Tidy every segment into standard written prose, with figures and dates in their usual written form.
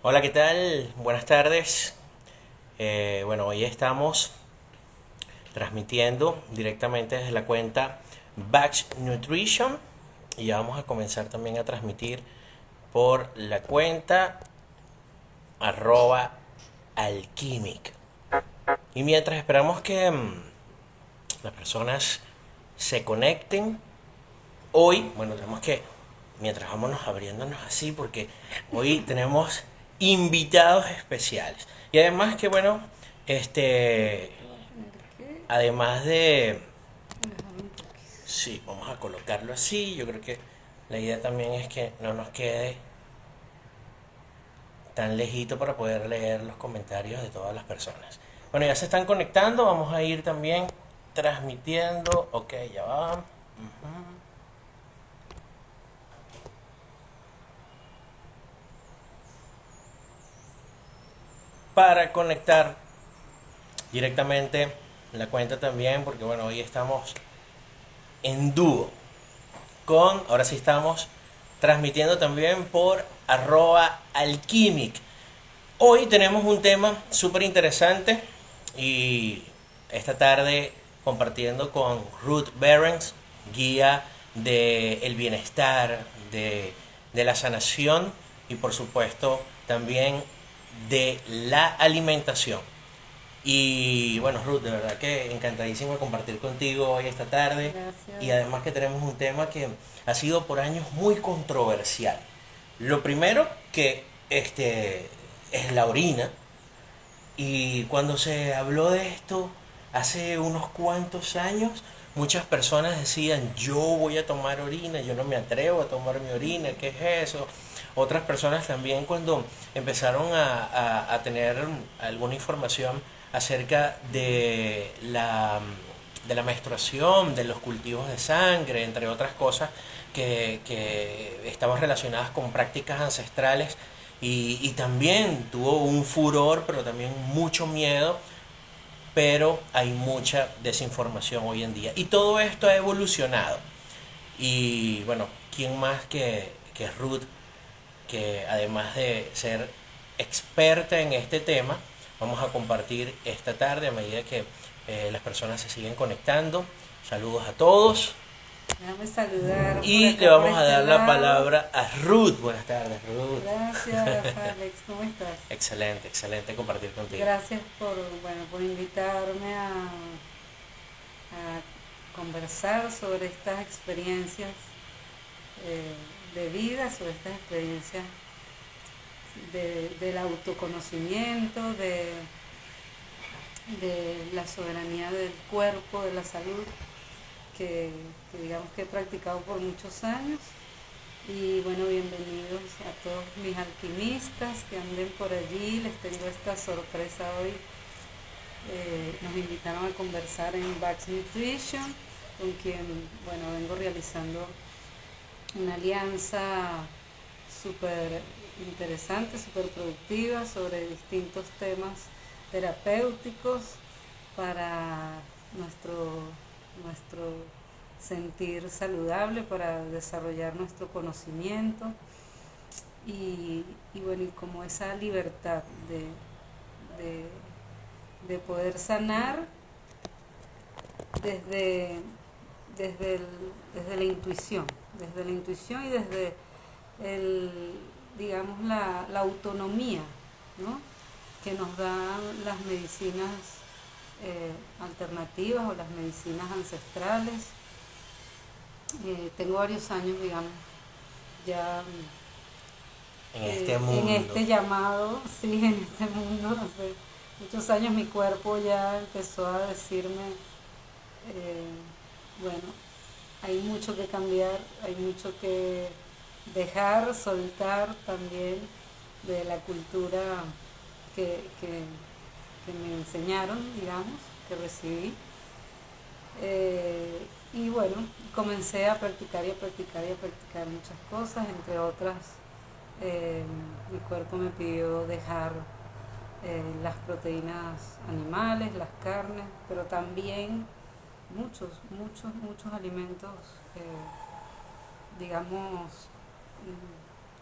Hola, ¿qué tal? Buenas tardes. Bueno, hoy estamos transmitiendo directamente desde la cuenta Batch Nutrition y ya vamos a comenzar también a transmitir por la cuenta arroba alquimic. Y mientras esperamos que las personas se conecten, hoy, bueno, tenemos que, mientras vámonos abriéndonos así, porque hoy tenemos invitados especiales. Y además que, bueno, este, Voy a tener que además de, alejarlo un poquito. sí, vamos a colocarlo así, yo creo que la idea también es que no nos quede tan lejito para poder leer los comentarios de todas las personas. Bueno, ya se están conectando, vamos a ir también transmitiendo, ok, ya va. Para conectar directamente la cuenta también, porque bueno, hoy estamos en dúo con, ahora sí estamos transmitiendo también por arroba alquimic. Hoy tenemos un tema súper interesante y esta tarde compartiendo con Ruth Behrens, guía del bienestar, de la sanación y por supuesto también de la alimentación. Y bueno, Ruth, de verdad que encantadísimo de compartir contigo hoy esta tarde. Y Gracias. además que tenemos un tema que ha sido por años muy controversial. Lo primero que es la orina. Y cuando se habló de esto hace unos cuantos años, muchas personas decían, yo voy a tomar orina, yo no me atrevo a tomar mi orina, ¿qué es eso? Otras personas también cuando empezaron a tener alguna información acerca de la menstruación, de los cultivos de sangre, entre otras cosas que estaban relacionadas con prácticas ancestrales y también tuvo un furor, pero también mucho miedo, pero hay mucha desinformación hoy en día. Y todo esto ha evolucionado. Y bueno, ¿quién más que Ruth, que además de ser experta en este tema, vamos a compartir esta tarde a medida que las personas se siguen conectando? Saludos a todos. Déjame saludar por Y le acá, por vamos a este dar la lado. palabra a Ruth. Buenas tardes, Ruth. Gracias, Alex. ¿Cómo estás? Excelente, excelente compartir contigo. Gracias por invitarme a conversar sobre estas experiencias eh, de vida, sobre estas experiencias del autoconocimiento, de la soberanía del cuerpo, de la salud, que digamos que he practicado por muchos años. Y bueno, bienvenidos a todos mis alquimistas que anden por allí. Les tengo esta sorpresa hoy. Nos invitaron a conversar en Bax Nutrition, con quien, bueno, vengo realizando una alianza súper interesante, súper productiva sobre distintos temas terapéuticos para nuestro, nuestro sentir saludable, para desarrollar nuestro conocimiento y bueno, y como esa libertad de, de poder sanar desde, desde la intuición y desde el, digamos, la autonomía, ¿no? Que nos dan las medicinas alternativas o las medicinas ancestrales. Tengo varios años, digamos, ya En este en mundo. este llamado, sí, en este mundo. Hace muchos años mi cuerpo ya empezó a decirme, eh, bueno, hay mucho que cambiar, hay mucho que dejar, soltar también de la cultura que me enseñaron, digamos, que recibí. Y bueno, comencé a practicar y a practicar y a practicar muchas cosas, entre otras, eh, mi cuerpo me pidió dejar las proteínas animales, las carnes, pero también muchos alimentos, digamos,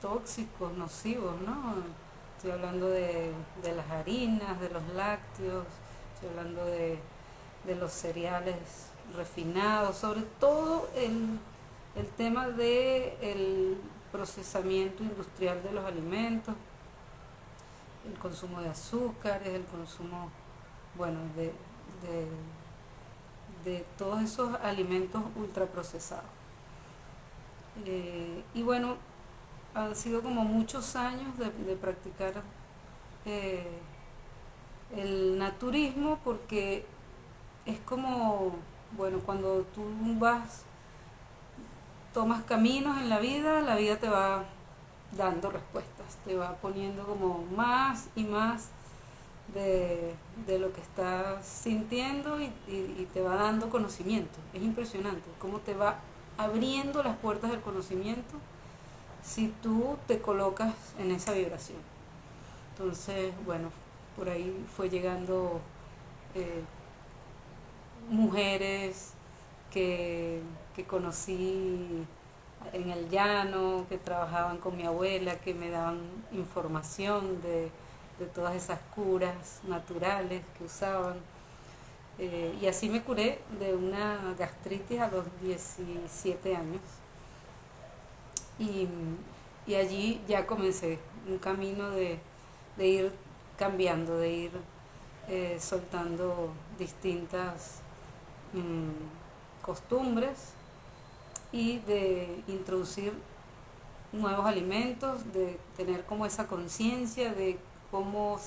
tóxicos, nocivos, ¿no? estoy hablando de las harinas, de los lácteos, estoy hablando de los cereales refinados, sobre todo el tema del procesamiento industrial de los alimentos, el consumo de azúcares, el consumo, bueno, de todos esos alimentos ultraprocesados. Y bueno, han sido como muchos años de practicar el naturismo, porque es como, bueno, cuando tú tomas caminos en la vida te va dando respuestas, te va poniendo como más y más de lo que estás sintiendo y te va dando conocimiento. Es impresionante cómo te va abriendo las puertas del conocimiento si tú te colocas en esa vibración. Entonces, bueno, por ahí fue llegando mujeres que conocí en el llano, que trabajaban con mi abuela, que me daban información de todas esas curas naturales que usaban. Y así me curé de una gastritis a los 17 años. Y allí ya comencé un camino de ir cambiando, de ir soltando distintas costumbres y de introducir nuevos alimentos, de tener como esa conciencia de cómo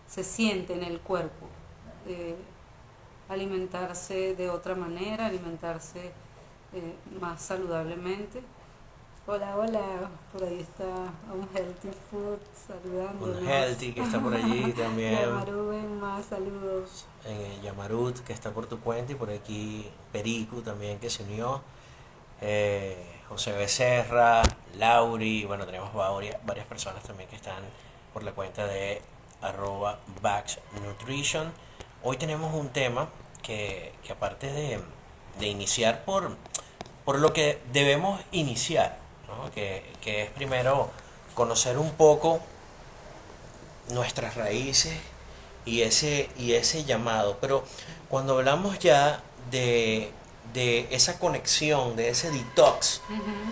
se siente en el cuerpo, alimentarse de otra manera, alimentarse más saludablemente. Hola, por ahí está un Healthy Food saludándonos. Un Healthy que está por allí también. Yamarut, más saludos. Yamarut que está por tu cuenta, y por aquí Pericu también que se unió. José Becerra, Lauri, bueno, tenemos varias personas también que están por la cuenta de @BaxNutrition. Hoy tenemos un tema que aparte de iniciar por lo que debemos iniciar, ¿no? que es primero conocer un poco nuestras raíces y ese llamado. Pero cuando hablamos ya de esa conexión, de ese detox, Uh-huh.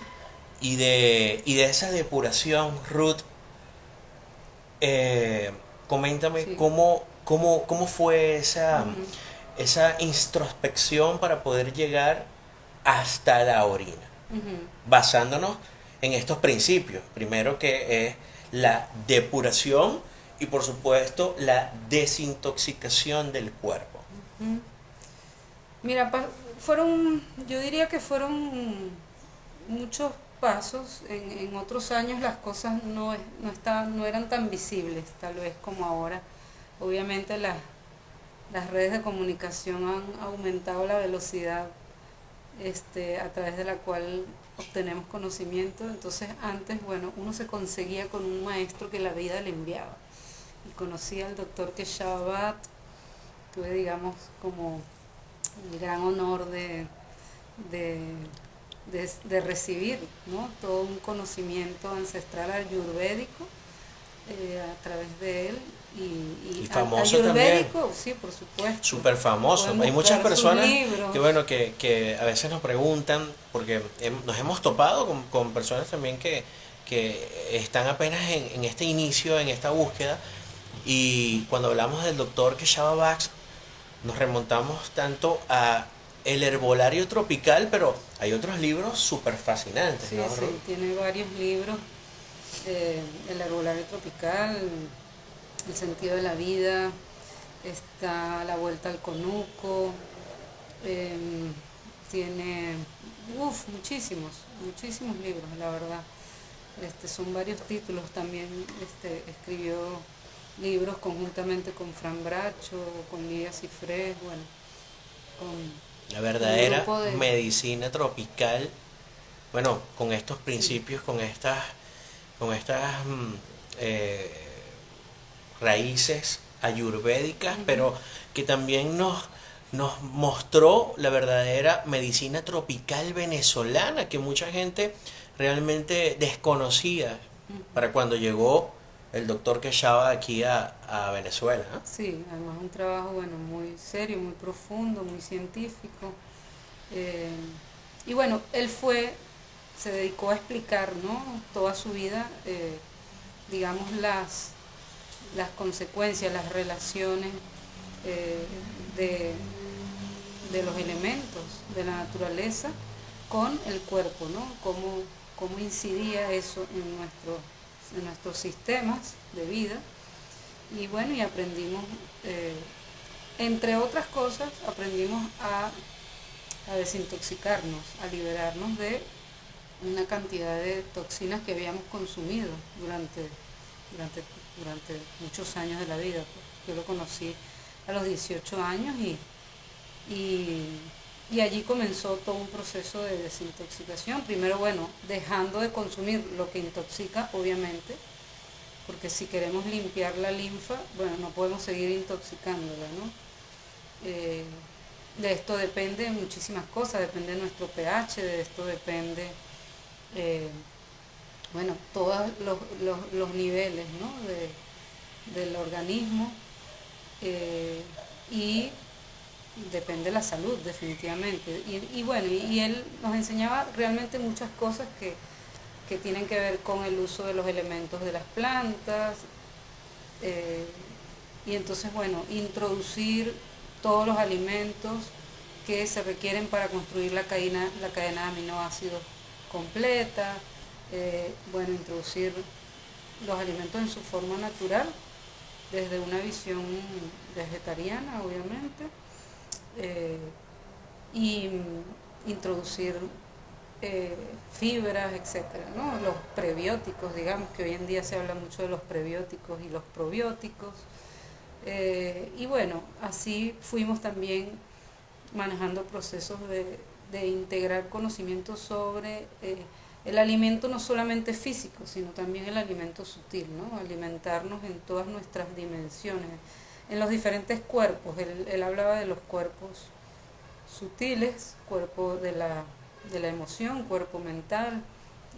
y de esa depuración, Ruth, coméntame Sí. cómo fue Uh-huh. esa introspección para poder llegar hasta la orina, Uh-huh. basándonos en estos principios. Primero, que es la depuración, y por supuesto la desintoxicación del cuerpo. Uh-huh. Mira, yo diría que fueron muchos pasos. En otros años las cosas no eran tan visibles, tal vez como ahora. Obviamente las redes de comunicación han aumentado la velocidad a través de la cual obtenemos conocimiento. Entonces antes, bueno, uno se conseguía con un maestro que la vida le enviaba. Y conocí al doctor Keshavat, tuve, digamos, como el gran honor de recibir, ¿no?, todo un conocimiento ancestral ayurvédico a través de él. Y famoso ayurvédico, también. Sí, por supuesto. Súper famoso. Podemos Hay muchas buscar sus personas libros. que, bueno, que a veces nos preguntan, porque nos hemos topado con personas también que están apenas en este inicio, en esta búsqueda, y cuando hablamos del doctor Keshava Bax, nos remontamos tanto a el herbolario tropical, pero hay otros libros súper fascinantes, Sí, ¿no? sí, tiene varios libros. El herbolario tropical, el sentido de la vida, está La vuelta al conuco, tiene muchísimos libros, la verdad. Son varios títulos. También escribió libros conjuntamente con Fran Bracho, con Lidia Cifrés, bueno, con La verdadera un grupo de... medicina tropical, bueno, con estos Sí. principios, con estas raíces ayurvédicas, Ujú. pero que también nos mostró la verdadera medicina tropical venezolana, que mucha gente realmente desconocía Ujú. para cuando llegó el doctor Quechaba aquí a Venezuela, ¿no? Sí, además un trabajo, bueno, muy serio, muy profundo, muy científico. Eh, y bueno, se dedicó a explicar, ¿no? Toda su vida, digamos, las consecuencias, las relaciones eh, de, de los elementos de la naturaleza con el cuerpo, ¿no? Cómo incidía eso en nuestros sistemas de vida. Y bueno, y aprendimos, eh, entre otras cosas, aprendimos a desintoxicarnos, a liberarnos de una cantidad de toxinas que habíamos consumido durante, durante muchos años de la vida. Pues. Yo lo conocí a los 18 años y, y allí comenzó todo un proceso de desintoxicación. Primero, bueno, dejando de consumir lo que intoxica, obviamente, porque si queremos limpiar la linfa, bueno, no podemos seguir intoxicándola, ¿no? De esto depende muchísimas cosas, depende de nuestro pH, de esto depende, eh, bueno, todos los niveles, ¿no? Del organismo y depende de la salud, definitivamente. Y bueno, y él nos enseñaba realmente muchas cosas que tienen que ver con el uso de los elementos de las plantas, eh, y entonces, bueno, introducir todos los alimentos que se requieren para construir la cadena de aminoácidos completa, bueno, introducir los alimentos en su forma natural, desde una visión vegetariana, obviamente, y introducir fibras, etcétera, ¿no? Los prebióticos, digamos que hoy en día se habla mucho de los prebióticos y los probióticos. Y bueno, así fuimos también manejando procesos de integrar conocimientos sobre el alimento no solamente físico, sino también el alimento sutil, ¿no? Alimentarnos en todas nuestras dimensiones, en los diferentes cuerpos. Él hablaba de los cuerpos sutiles, cuerpo de la emoción, cuerpo mental,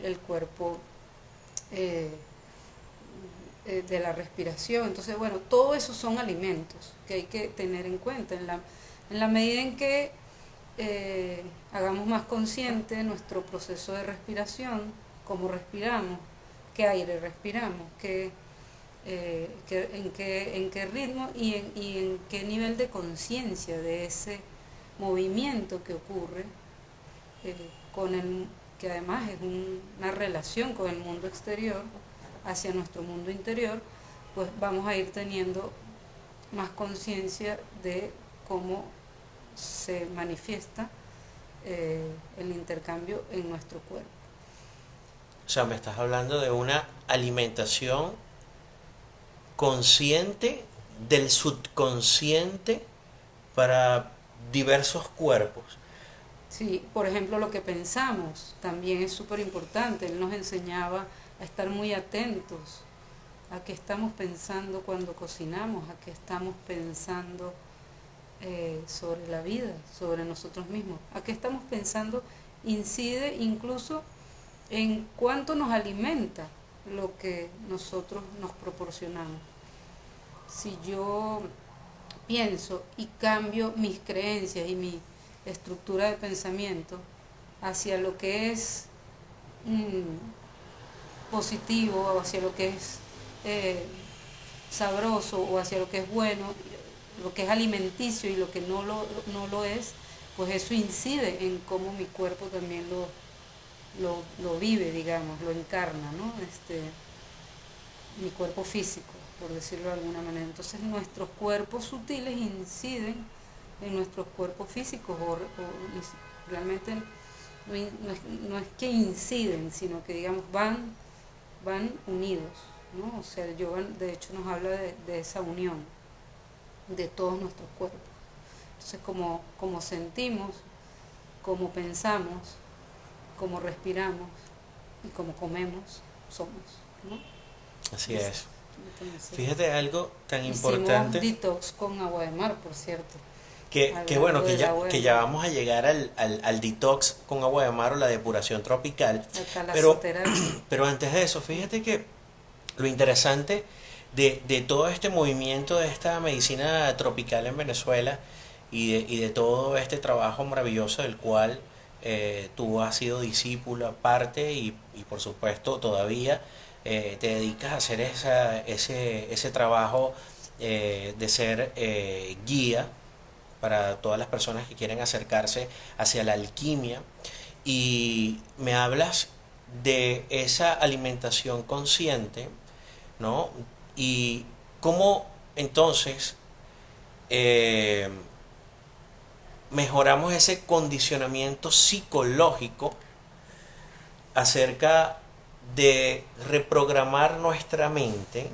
el cuerpo de la respiración. Entonces, bueno, todo eso son alimentos que hay que tener en cuenta en la medida en que hagamos más consciente nuestro proceso de respiración, cómo respiramos, qué aire respiramos, en qué ritmo y en qué nivel de conciencia de ese movimiento que ocurre, que además es una relación con el mundo exterior hacia nuestro mundo interior, pues vamos a ir teniendo más conciencia de cómo se manifiesta el intercambio en nuestro cuerpo. O sea, me estás hablando de una alimentación consciente del subconsciente para diversos cuerpos. Sí, por ejemplo, lo que pensamos también es súper importante. Él nos enseñaba a estar muy atentos a qué estamos pensando cuando cocinamos, a qué estamos pensando sobre la vida, sobre nosotros mismos, a qué estamos pensando incide incluso en cuánto nos alimenta lo que nosotros nos proporcionamos. Si yo pienso y cambio mis creencias y mi estructura de pensamiento hacia lo que es positivo o hacia lo que es sabroso o hacia lo que es bueno, lo que es alimenticio y lo que no lo es, pues eso incide en cómo mi cuerpo también lo vive, digamos, lo encarna, ¿no? Mi cuerpo físico, por decirlo de alguna manera. Entonces nuestros cuerpos sutiles inciden en nuestros cuerpos físicos o realmente no es que inciden, sino que digamos van unidos, ¿no? O sea, el yoga de hecho nos habla de esa unión de todos nuestros cuerpos. Entonces como sentimos, como pensamos, como respiramos y como comemos, somos, ¿no? Así es. Entonces, Fíjate algo tan hicimos importante detox con agua de mar, por cierto. que bueno, que ya vamos a llegar al detox con agua de mar o la depuración tropical. La Pero, talasoterapia. pero antes de eso, fíjate que lo interesante de todo este movimiento de esta medicina tropical en Venezuela y de todo este trabajo maravilloso del cual tú has sido discípula, parte y por supuesto todavía te dedicas a hacer ese trabajo de ser guía para todas las personas que quieren acercarse hacia la alquimia y me hablas de esa alimentación consciente, ¿no? Y cómo entonces eh, mejoramos ese condicionamiento psicológico acerca de reprogramar nuestra mente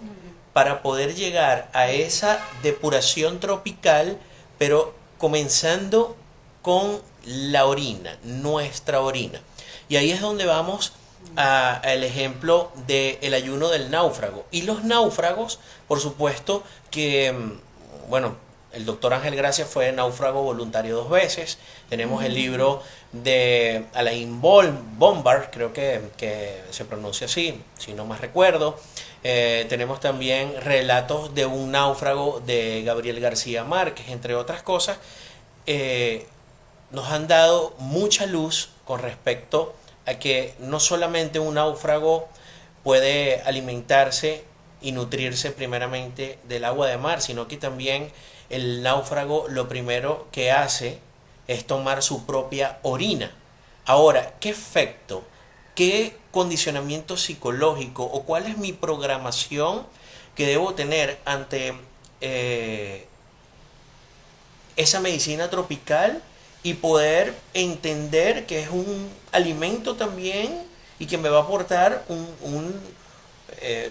para poder llegar a esa depuración tropical, pero comenzando con la orina, nuestra orina. Y ahí es donde vamos al ejemplo del ayuno del náufrago. Y los náufragos, por supuesto que, bueno, el doctor Ángel Gracia fue náufrago voluntario 2 veces. Tenemos el libro de Alain Bombard, creo que se pronuncia así, si no más recuerdo. Tenemos también relatos de un náufrago de Gabriel García Márquez, entre otras cosas. Nos han dado mucha luz con respecto a que no solamente un náufrago puede alimentarse y nutrirse primeramente del agua de mar, sino que también el náufrago lo primero que hace es tomar su propia orina. Ahora, ¿qué efecto, qué condicionamiento psicológico o cuál es mi programación que debo tener ante esa medicina tropical y poder entender que es un alimento también y que me va a aportar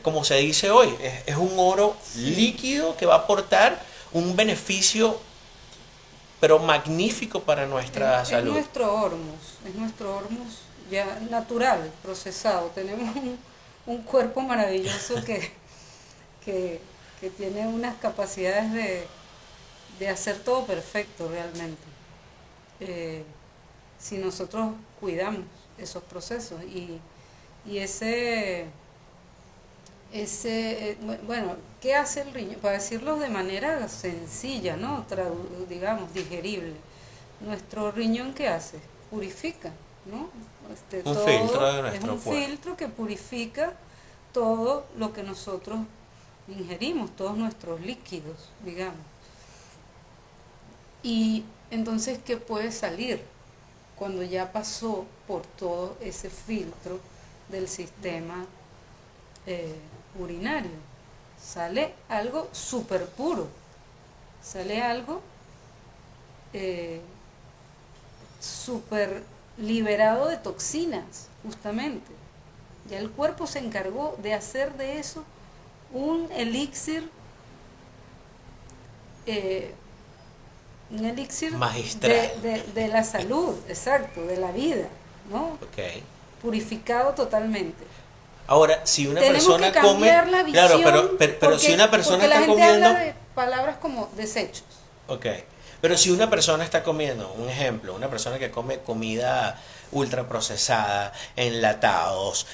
como se dice hoy, es un oro líquido que va a aportar un beneficio pero magnífico para nuestra salud? Es nuestro hormus ya natural, procesado. Tenemos un cuerpo maravilloso que, que tiene unas capacidades de hacer todo perfecto realmente. Si nosotros cuidamos esos procesos y bueno, ¿qué hace el riñón? Para decirlo de manera sencilla, ¿no? Digamos, digerible. Nuestro riñón, ¿qué hace? Purifica, ¿no? Un filtro de Es nuestro un cuerpo. filtro que purifica todo lo que nosotros ingerimos, todos nuestros líquidos, digamos. Y entonces, ¿qué puede salir cuando ya pasó por todo ese filtro del sistema urinario? Sale algo súper puro, sale algo súper liberado de toxinas, justamente. Ya el cuerpo se encargó de hacer de eso un elixir magistral de la salud, exacto, de la vida, ¿no? Okay. Purificado totalmente. Ahora, si una Tenemos persona que come, cambiar la visión, claro, pero si una persona porque la está gente comiendo, habla de palabras como desechos. ok, pero si una persona está comiendo, un ejemplo, una persona que come comida ultraprocesada, enlatados,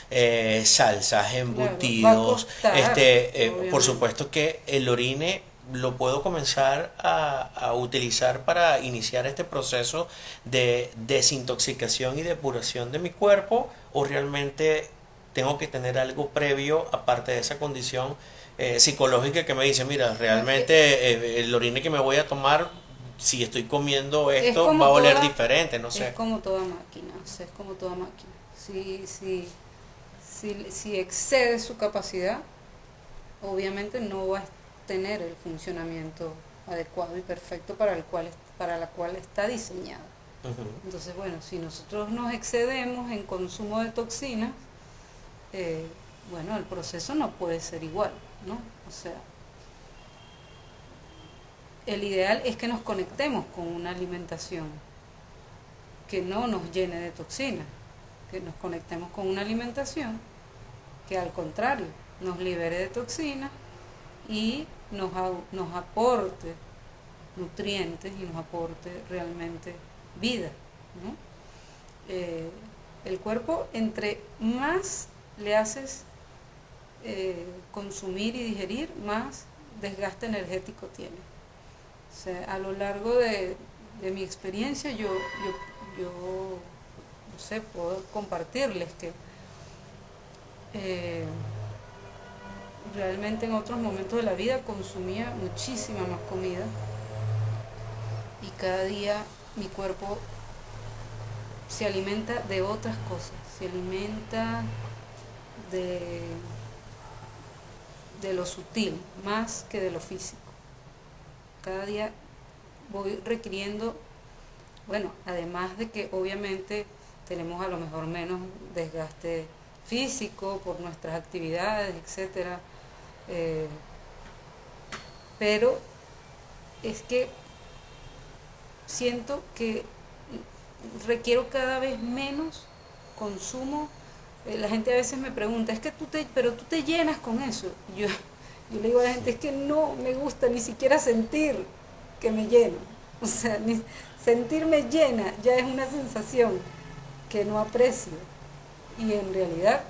salsas, Claro, va a embutidos, costar, por obviamente. supuesto que el orine lo puedo comenzar a utilizar para iniciar este proceso de desintoxicación y depuración de mi cuerpo, o realmente tengo que tener algo previo aparte de esa condición psicológica que me dice, mira, realmente el orine que me voy a tomar, si estoy comiendo esto, va a oler diferente, no sé. Es como toda máquina, o sea, es como toda máquina. Si excede su capacidad, obviamente no va a tener el funcionamiento adecuado y perfecto para la cual está diseñada. Ujú. Entonces, bueno, si nosotros nos excedemos en consumo de toxinas, bueno, el proceso no puede ser igual, ¿no? O sea, el ideal es que nos conectemos con una alimentación que no nos llene de toxinas, que nos conectemos con una alimentación que al contrario nos libere de toxinas y nos aporte nutrientes y nos aporte realmente vida, ¿no? El cuerpo, entre más le haces consumir y digerir, más desgaste energético tiene. O sea, a lo largo de mi experiencia, no sé, puedo compartirles que realmente en otros momentos de la vida consumía muchísima más comida y cada día mi cuerpo se alimenta de otras cosas, se alimenta de, de lo sutil más que de lo físico. Cada día voy requiriendo, bueno, además de que obviamente tenemos a lo mejor menos desgaste físico por nuestras actividades, etcétera, pero es que siento que requiero cada vez menos consumo. La gente a veces me pregunta, es que pero tú te llenas con eso. Yo le digo a la gente, es que no me gusta ni siquiera sentir que me lleno. O sea, sentirme llena ya es una sensación que no aprecio. Y en realidad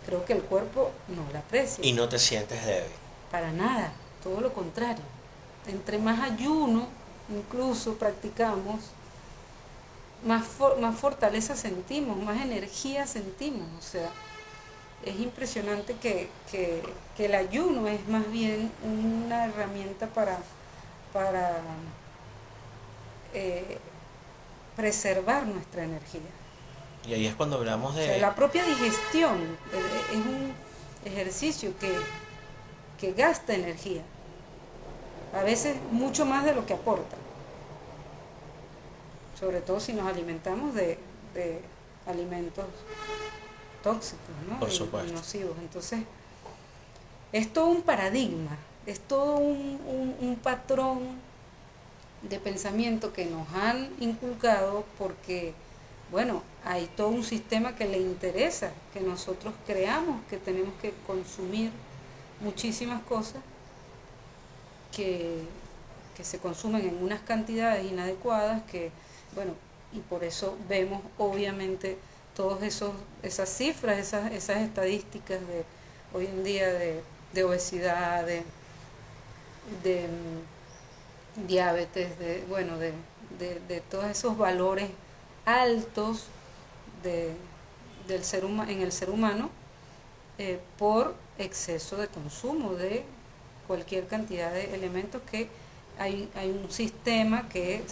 creo que el cuerpo no la aprecia. Y no te sientes débil. Para nada, todo lo contrario. Entre más ayuno incluso practicamos, más fortaleza sentimos, más energía sentimos. O sea, es impresionante que el ayuno es más bien una herramienta para preservar nuestra energía. Y ahí es cuando hablamos de... O sea, la propia digestión es un ejercicio que gasta energía, a veces mucho más de lo que aporta, sobre todo si nos alimentamos de alimentos tóxicos, ¿no? Por supuesto. Y nocivos. Entonces, es todo un paradigma, es todo un patrón de pensamiento que nos han inculcado porque, bueno, hay todo un sistema que le interesa que nosotros creamos que tenemos que consumir muchísimas cosas que se consumen en unas cantidades inadecuadas, que, bueno, y por eso vemos obviamente todas esas cifras, esas estadísticas de hoy en día de obesidad, de diabetes, de todos esos valores altos en el ser humano por exceso de consumo de cualquier cantidad de elementos, que hay un sistema que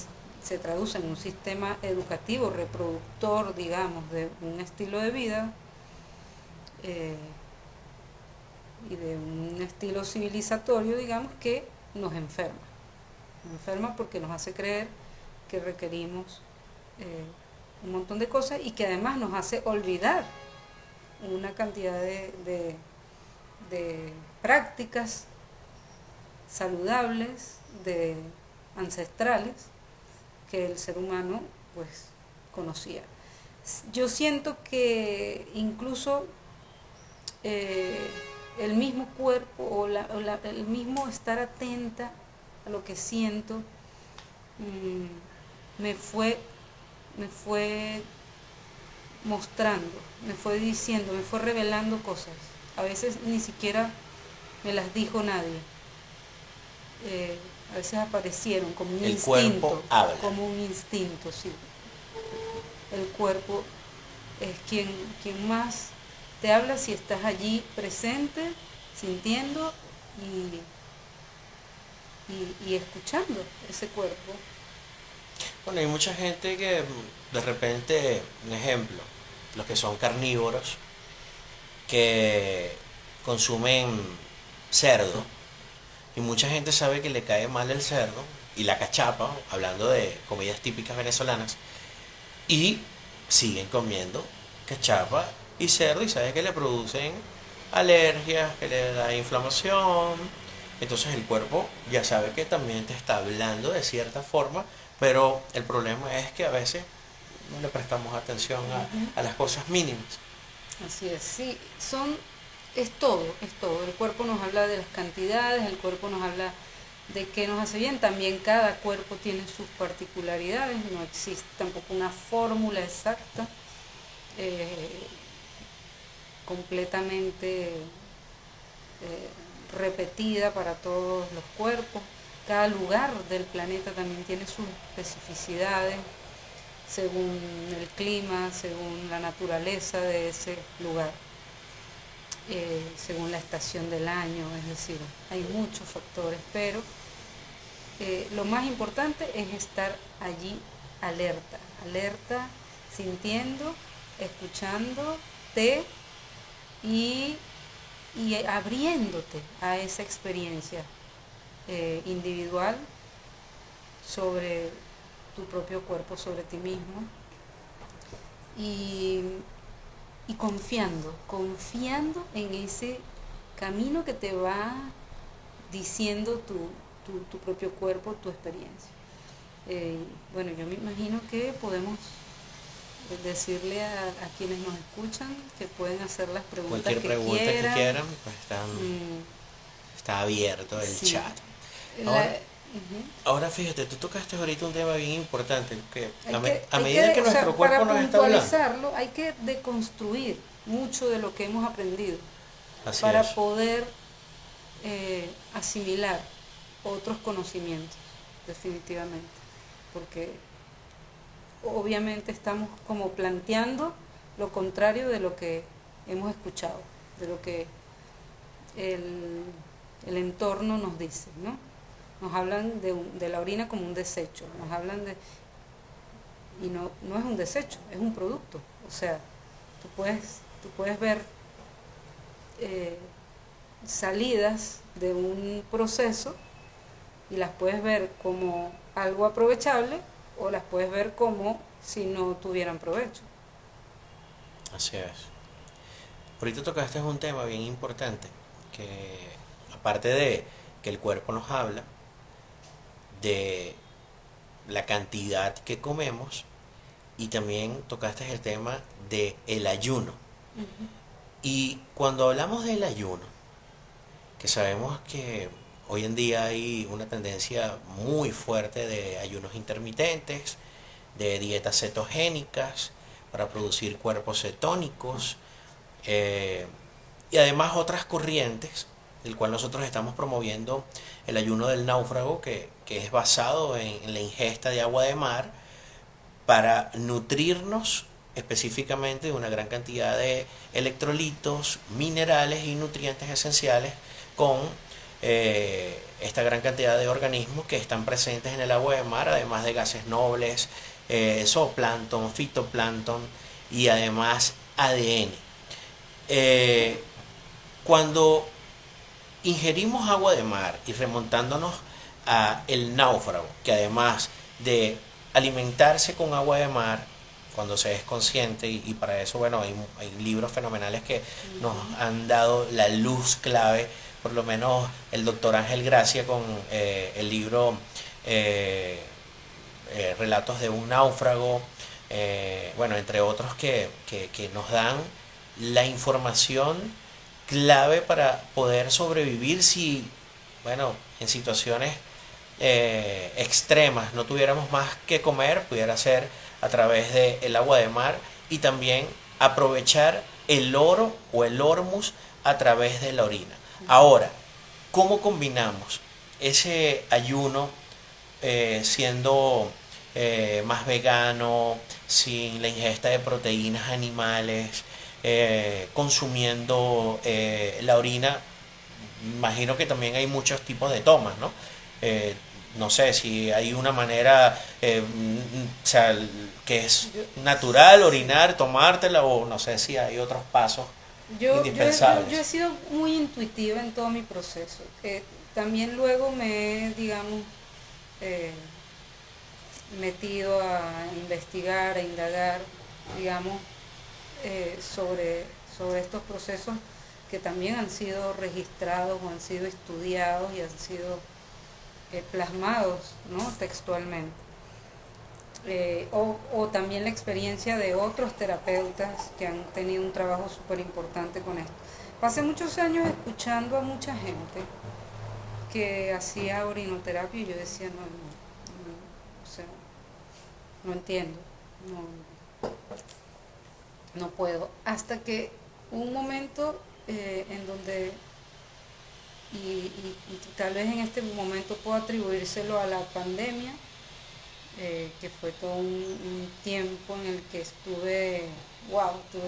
se traduce en un sistema educativo, reproductor, digamos, de un estilo de vida y de un estilo civilizatorio, digamos, que nos enferma. Nos enferma porque nos hace creer que requerimos un montón de cosas y que además nos hace olvidar una cantidad de prácticas saludables, ancestrales, que el ser humano pues conocía. Yo siento que incluso el mismo cuerpo o el mismo estar atenta a lo que siento me fue mostrando, me fue diciendo, me fue revelando cosas. A veces ni siquiera me las dijo nadie. A veces aparecieron como un instinto. El cuerpo habla. Como un instinto, sí. El cuerpo es quien más te habla si estás allí presente, sintiendo y escuchando ese cuerpo. Bueno, hay mucha gente que de repente, un ejemplo, los que son carnívoros, que consumen cerdo, y mucha gente sabe que le cae mal el cerdo y la cachapa, hablando de comidas típicas venezolanas, y siguen comiendo cachapa y cerdo y sabe que le producen alergias, que le da inflamación. Entonces el cuerpo ya sabe que también te está hablando de cierta forma, pero el problema es que a veces no le prestamos atención a las cosas mínimas. Así es, sí, es todo. El cuerpo nos habla de las cantidades, el cuerpo nos habla de qué nos hace bien. También cada cuerpo tiene sus particularidades, no existe tampoco una fórmula exacta, completamente repetida para todos los cuerpos. Cada lugar del planeta también tiene sus especificidades según el clima, según la naturaleza de ese lugar, según la estación del año, es decir, hay muchos factores, pero lo más importante es estar allí alerta, alerta, sintiendo, escuchándote y, y abriéndote a esa experiencia individual sobre tu propio cuerpo, sobre ti mismo y, y confiando en ese camino que te va diciendo tu propio cuerpo, tu experiencia. Bueno, yo me imagino que podemos decirle a quienes nos escuchan que pueden hacer las preguntas Cualquier que pregunta que quieran. quieran, pues está abierto el Sí. chat. La, Ahora fíjate, tú tocaste ahorita un tema bien importante, que a hay medida que o sea, nuestro cuerpo para nos está hablando, puntualizarlo, hay que deconstruir mucho de lo que hemos aprendido así para es, poder asimilar otros conocimientos, definitivamente. Porque obviamente estamos como planteando lo contrario de lo que hemos escuchado, de lo que el entorno nos dice, ¿no? Nos hablan de la orina como un desecho, nos hablan de... Y no es un desecho, es un producto. O sea, tú puedes ver salidas de un proceso y las puedes ver como algo aprovechable o las puedes ver como si no tuvieran provecho. así es. Ahorita tocaste un tema bien importante, que aparte de que el cuerpo nos habla, de la cantidad que comemos, y también tocaste el tema de el ayuno. Uh-huh. Y cuando hablamos del ayuno, que sabemos que hoy en día hay una tendencia muy fuerte de ayunos intermitentes, de dietas cetogénicas para producir cuerpos cetónicos, eh, y además otras corrientes, del cual nosotros estamos promoviendo el ayuno del náufrago, que es basado en la ingesta de agua de mar para nutrirnos específicamente de una gran cantidad de electrolitos, minerales y nutrientes esenciales con esta gran cantidad de organismos que están presentes en el agua de mar, además de gases nobles, zooplancton, fitoplancton y además ADN. Cuando ingerimos agua de mar y remontándonos a el náufrago, que además de alimentarse con agua de mar, cuando se es consciente, y para eso, bueno, hay libros fenomenales que nos han dado la luz clave, por lo menos el doctor Ángel Gracia con el libro Relatos de un náufrago, bueno, entre otros que nos dan la información clave para poder sobrevivir si, bueno, en situaciones extremas no tuviéramos más que comer, pudiera ser a través del agua de mar, y también aprovechar el oro o el hormus a través de la orina. Ahora, ¿cómo combinamos ese ayuno siendo más vegano, sin la ingesta de proteínas animales, consumiendo la orina? Imagino que también hay muchos tipos de tomas, ¿no? No sé si hay una manera, o sea, que es natural orinar, tomártela, o no sé si hay otros pasos indispensables. Yo he sido muy intuitiva en todo mi proceso. También luego me he, digamos, eh, metido a investigar, a indagar, digamos, sobre estos procesos que también han sido registrados o han sido estudiados y han sido plasmados, ¿no?, textualmente. O también la experiencia de otros terapeutas que han tenido un trabajo súper importante con esto. Pasé muchos años escuchando a mucha gente que hacía orinoterapia y yo decía, o sea, no entiendo, no puedo. Hasta que un momento en donde y tal vez en este momento puedo atribuírselo a la pandemia, que fue todo un tiempo en el que tuve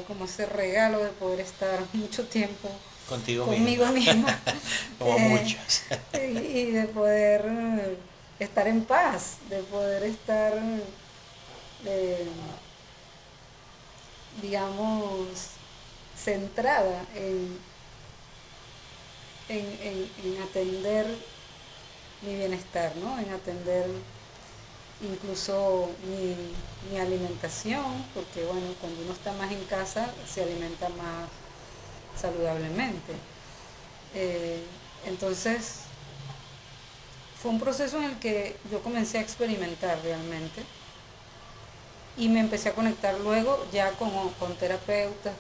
como ese regalo de poder estar mucho tiempo Contigo conmigo misma, misma como eh, muchos. y de poder estar en paz, de poder estar, eh, digamos, centrada en atender mi bienestar, ¿no? En atender incluso mi alimentación, porque bueno, cuando uno está más en casa se alimenta más saludablemente. Eh, entonces, fue un proceso en el que yo comencé a experimentar realmente y me empecé a conectar luego ya con terapeutas,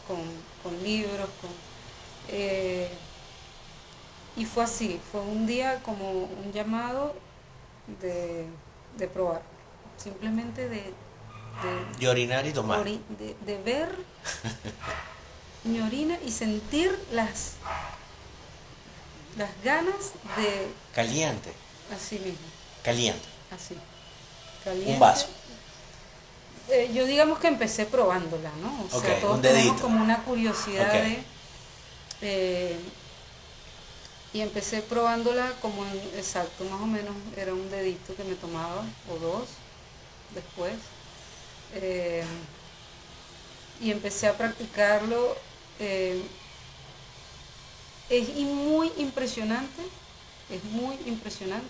con libros, eh, y fue así, fue un día como un llamado de, de probar, simplemente De orinar y tomar. de ver mi orina y sentir las ganas de Caliente, así mismo, caliente. así, Un caliente. vaso. Yo digamos que empecé probándola, ¿no? O Ok, sea, todos un tenemos dedito. como una curiosidad Ok. eh, y empecé probándola como exacto, más o menos era un dedito que me tomaba, o dos, después. eh, y empecé a practicarlo. eh, muy impresionante, es muy impresionante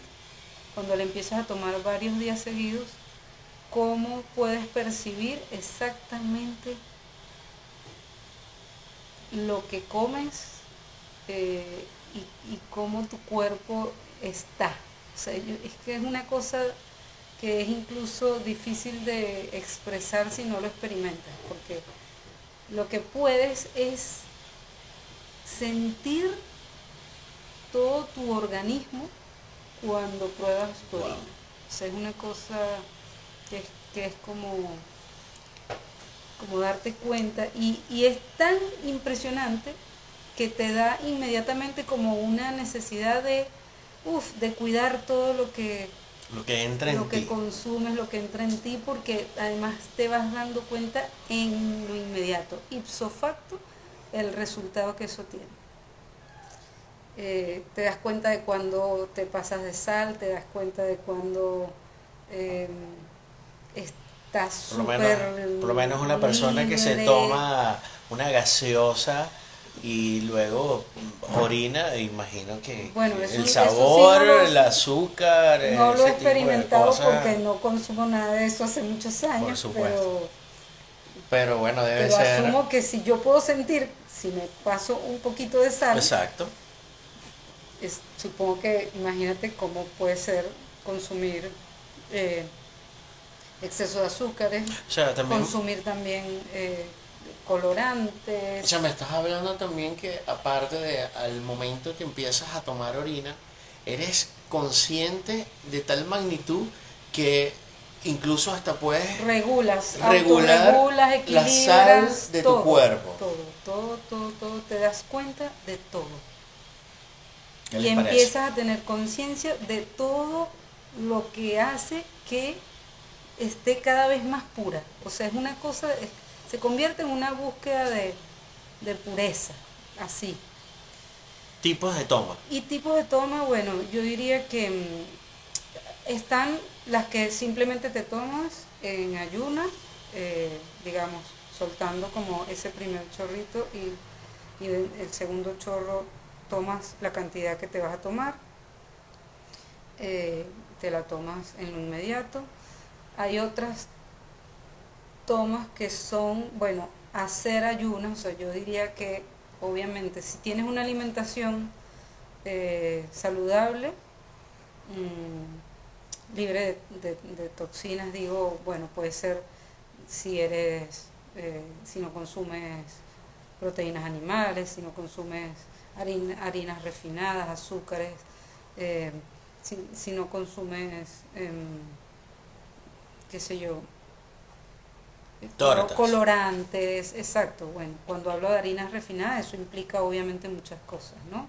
cuando le empiezas a tomar varios días seguidos, cómo puedes percibir exactamente lo que comes, y cómo tu cuerpo está. O sea, es que es una cosa que es incluso difícil de expresar si no lo experimentas, porque lo que puedes es sentir todo tu organismo cuando pruebas tu orina. Wow. O sea, es una cosa que que es como darte cuenta y es tan impresionante que te da inmediatamente como una necesidad de cuidar todo Lo que entra en lo que ti. consumes, lo que entra en ti, porque además te vas dando cuenta en lo inmediato, ipso facto, el resultado que eso tiene. Te das cuenta de cuando te pasas de sal, te das cuenta de cuando eh, estás Por lo menos, súper por lo menos una persona que se libre. toma una gaseosa y luego orina, imagino Bueno, que el eso sí sabor, el azúcar, no lo he ese tipo de experimentado cosas, porque no consumo nada de eso hace muchos por años, supuesto. Pero bueno, debe pero ser asumo que si yo puedo sentir, si me paso un poquito de sal, exacto. supongo que imagínate cómo puede ser consumir eh, exceso de azúcares, O sea, también, consumir también o sea, colorantes. me estás hablando también que aparte de al momento que empiezas a tomar orina, eres consciente de tal magnitud que incluso hasta puedes Regulas, regular autorregulas, la sal equilibras, de tu todo, cuerpo. todo, te das cuenta de todo. ¿Qué Y les parece? empiezas a tener conciencia de todo lo que hace que esté cada vez más pura. O sea, es una cosa, se convierte en una búsqueda de pureza, así. Tipos de toma. Y tipos de toma, bueno, yo diría que están las que simplemente te tomas en ayuna, digamos, soltando como ese primer chorrito y el segundo chorro tomas la cantidad que te vas a tomar, eh, te la tomas en lo inmediato. Hay otras tomas que son, bueno, hacer ayunas, o sea, yo diría que obviamente si tienes una alimentación saludable, libre de toxinas, digo, bueno, puede ser si no consumes proteínas animales, si no consumes harinas refinadas, azúcares, eh, si no consumes, qué sé yo, Tortas. colorantes, exacto. Bueno, cuando hablo de harinas refinadas, eso implica obviamente muchas cosas, ¿no?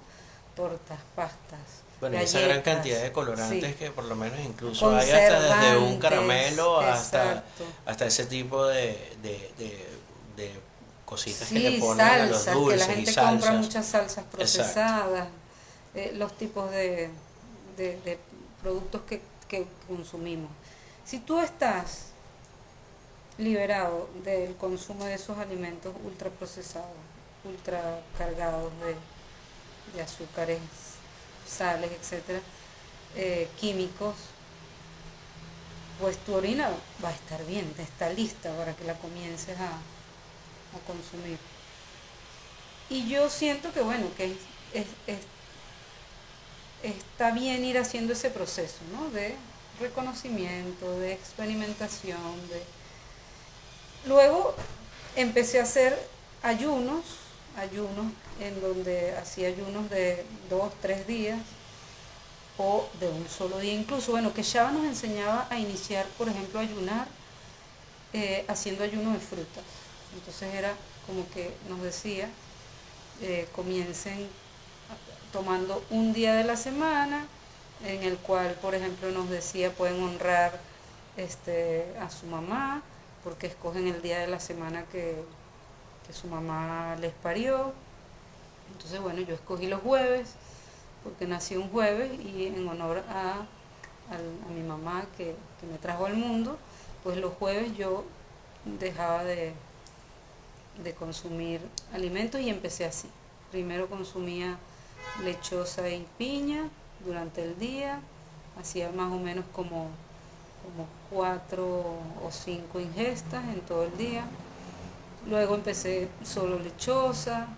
tortas, pastas, Bueno, y esa gran galletas, cantidad de colorantes sí, que por lo menos incluso hay hasta desde un conservantes, caramelo exacto. hasta ese tipo de cositas que le Sí, ponen a los salsas, que la dulces y gente compra salsas. muchas salsas Exacto. procesadas, los tipos de productos que consumimos. Si tú estás liberado del consumo de esos alimentos ultraprocesados, ultra cargados de azúcares, sales, etcétera, químicos, pues tu orina va a estar bien, está lista para que la comiences a consumir. Y yo siento que bueno, que es, es, está bien ir haciendo ese proceso, ¿no? De reconocimiento, de experimentación, de... Luego empecé a hacer ayunos, ayunos en donde hacía ayunos de 2, 3 días o de un solo día incluso. Bueno, que Shaba nos enseñaba a iniciar, por ejemplo, a ayunar haciendo ayuno de fruta. Entonces era como que nos decía, comiencen tomando un día de la semana, en el cual, por ejemplo, nos decía, pueden honrar a su mamá, porque escogen el día de la semana que su mamá les parió. Entonces, bueno, yo escogí los jueves, porque nací un jueves y en honor a mi mamá que me trajo al mundo, pues los jueves yo dejaba de consumir alimentos y empecé así. Primero consumía lechosa y piña durante el día, hacía más o menos como 4 o 5 ingestas en todo el día. Luego empecé solo lechosa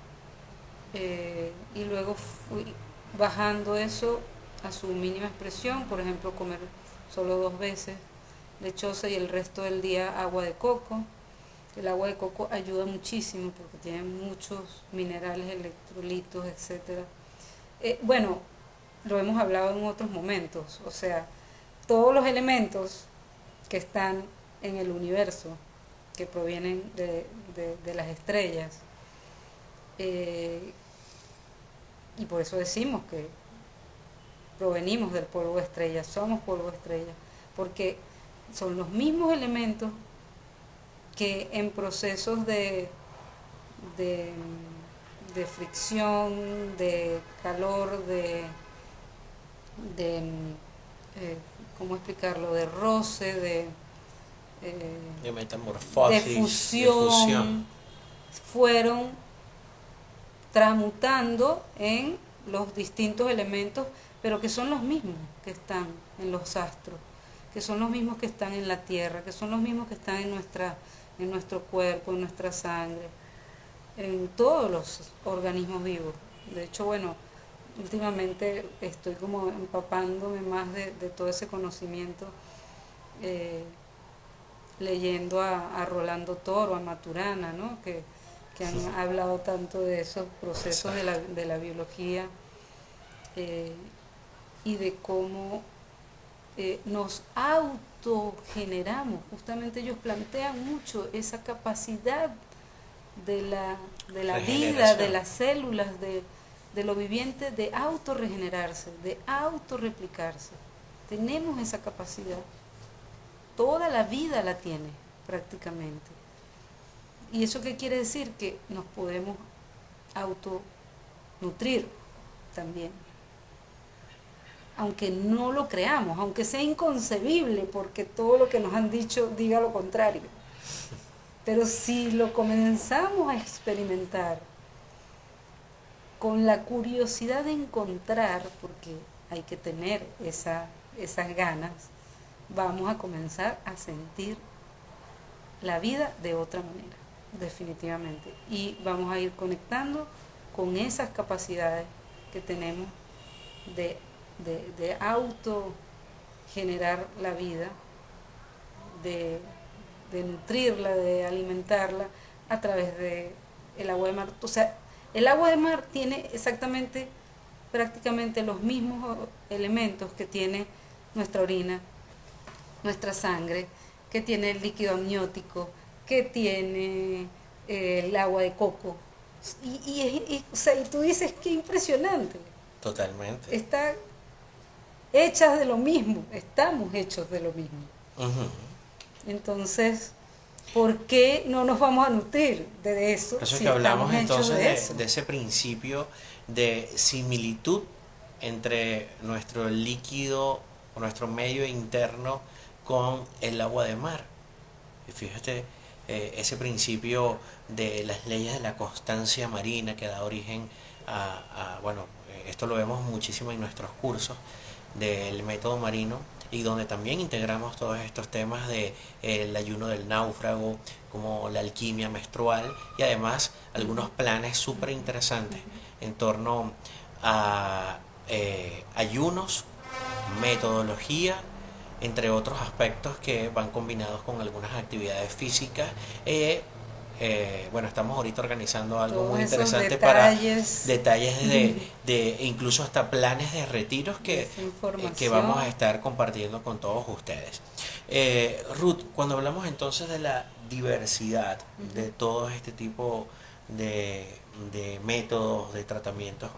y luego fui bajando eso a su mínima expresión, por ejemplo comer solo 2 veces lechosa y el resto del día agua de coco. El agua de coco ayuda muchísimo porque tiene muchos minerales, electrolitos, etcétera. Bueno, lo hemos hablado en otros momentos, o sea, todos los elementos que están en el universo, que provienen de las estrellas, y por eso decimos que provenimos del polvo de estrella, somos polvo de estrella, porque son los mismos elementos que en procesos de, de fricción, de calor, de eh, ¿cómo explicarlo? De roce, De de metamorfosis, de fusión. fusión, fueron transmutando en los distintos elementos, pero que son los mismos que están en los astros, que son los mismos que están en la tierra, que son los mismos que están en nuestro cuerpo, en nuestra sangre, en todos los organismos vivos. De hecho, bueno, últimamente estoy como empapándome más de todo ese conocimiento, eh, leyendo a Rolando Toro, a Maturana, ¿no? Que han hablado tanto de esos procesos de la biología, eh, y de cómo nos autogeneramos. Justamente ellos plantean mucho esa capacidad de la vida, de Regeneración. las células, de lo viviente, de autorregenerarse, de autorreplicarse. Tenemos esa capacidad. Toda la vida la tiene prácticamente. ¿Y eso qué quiere decir? Que nos podemos autonutrir también. Aunque no lo creamos, aunque sea inconcebible, porque todo lo que nos han dicho diga lo contrario. Pero si lo comenzamos a experimentar con la curiosidad de encontrar, porque hay que tener esas ganas, vamos a comenzar a sentir la vida de otra manera, definitivamente. Y vamos a ir conectando con esas capacidades que tenemos de auto generar la vida, de nutrirla, de alimentarla a través de el agua de mar. O sea, el agua de mar tiene exactamente, prácticamente los mismos elementos que tiene nuestra orina, nuestra sangre, que tiene el líquido amniótico, que tiene el agua de coco. O sea, y tú dices, qué impresionante. Totalmente. Está hechas de lo mismo, estamos hechos de lo mismo. Ujú. Entonces, ¿por qué no nos vamos a nutrir de eso Por eso es si que hablamos estamos hechos entonces de eso? de ese principio de similitud entre nuestro líquido o nuestro medio interno con el agua de mar. Y fíjate, ese principio de las leyes de la constancia marina que da origen bueno, esto lo vemos muchísimo en nuestros cursos del método marino y donde también integramos todos estos temas de el ayuno del náufrago, como la alquimia menstrual y además algunos planes súper interesantes en torno a ayunos, metodología, entre otros aspectos que van combinados con algunas actividades físicas. Bueno, estamos ahorita organizando algo Todos muy esos interesante para detalles detalles de incluso hasta planes de retiros de esa que vamos a información. estar compartiendo con todos ustedes. Ruth, cuando hablamos entonces de la diversidad de Ujú. todo este tipo de métodos, de tratamientos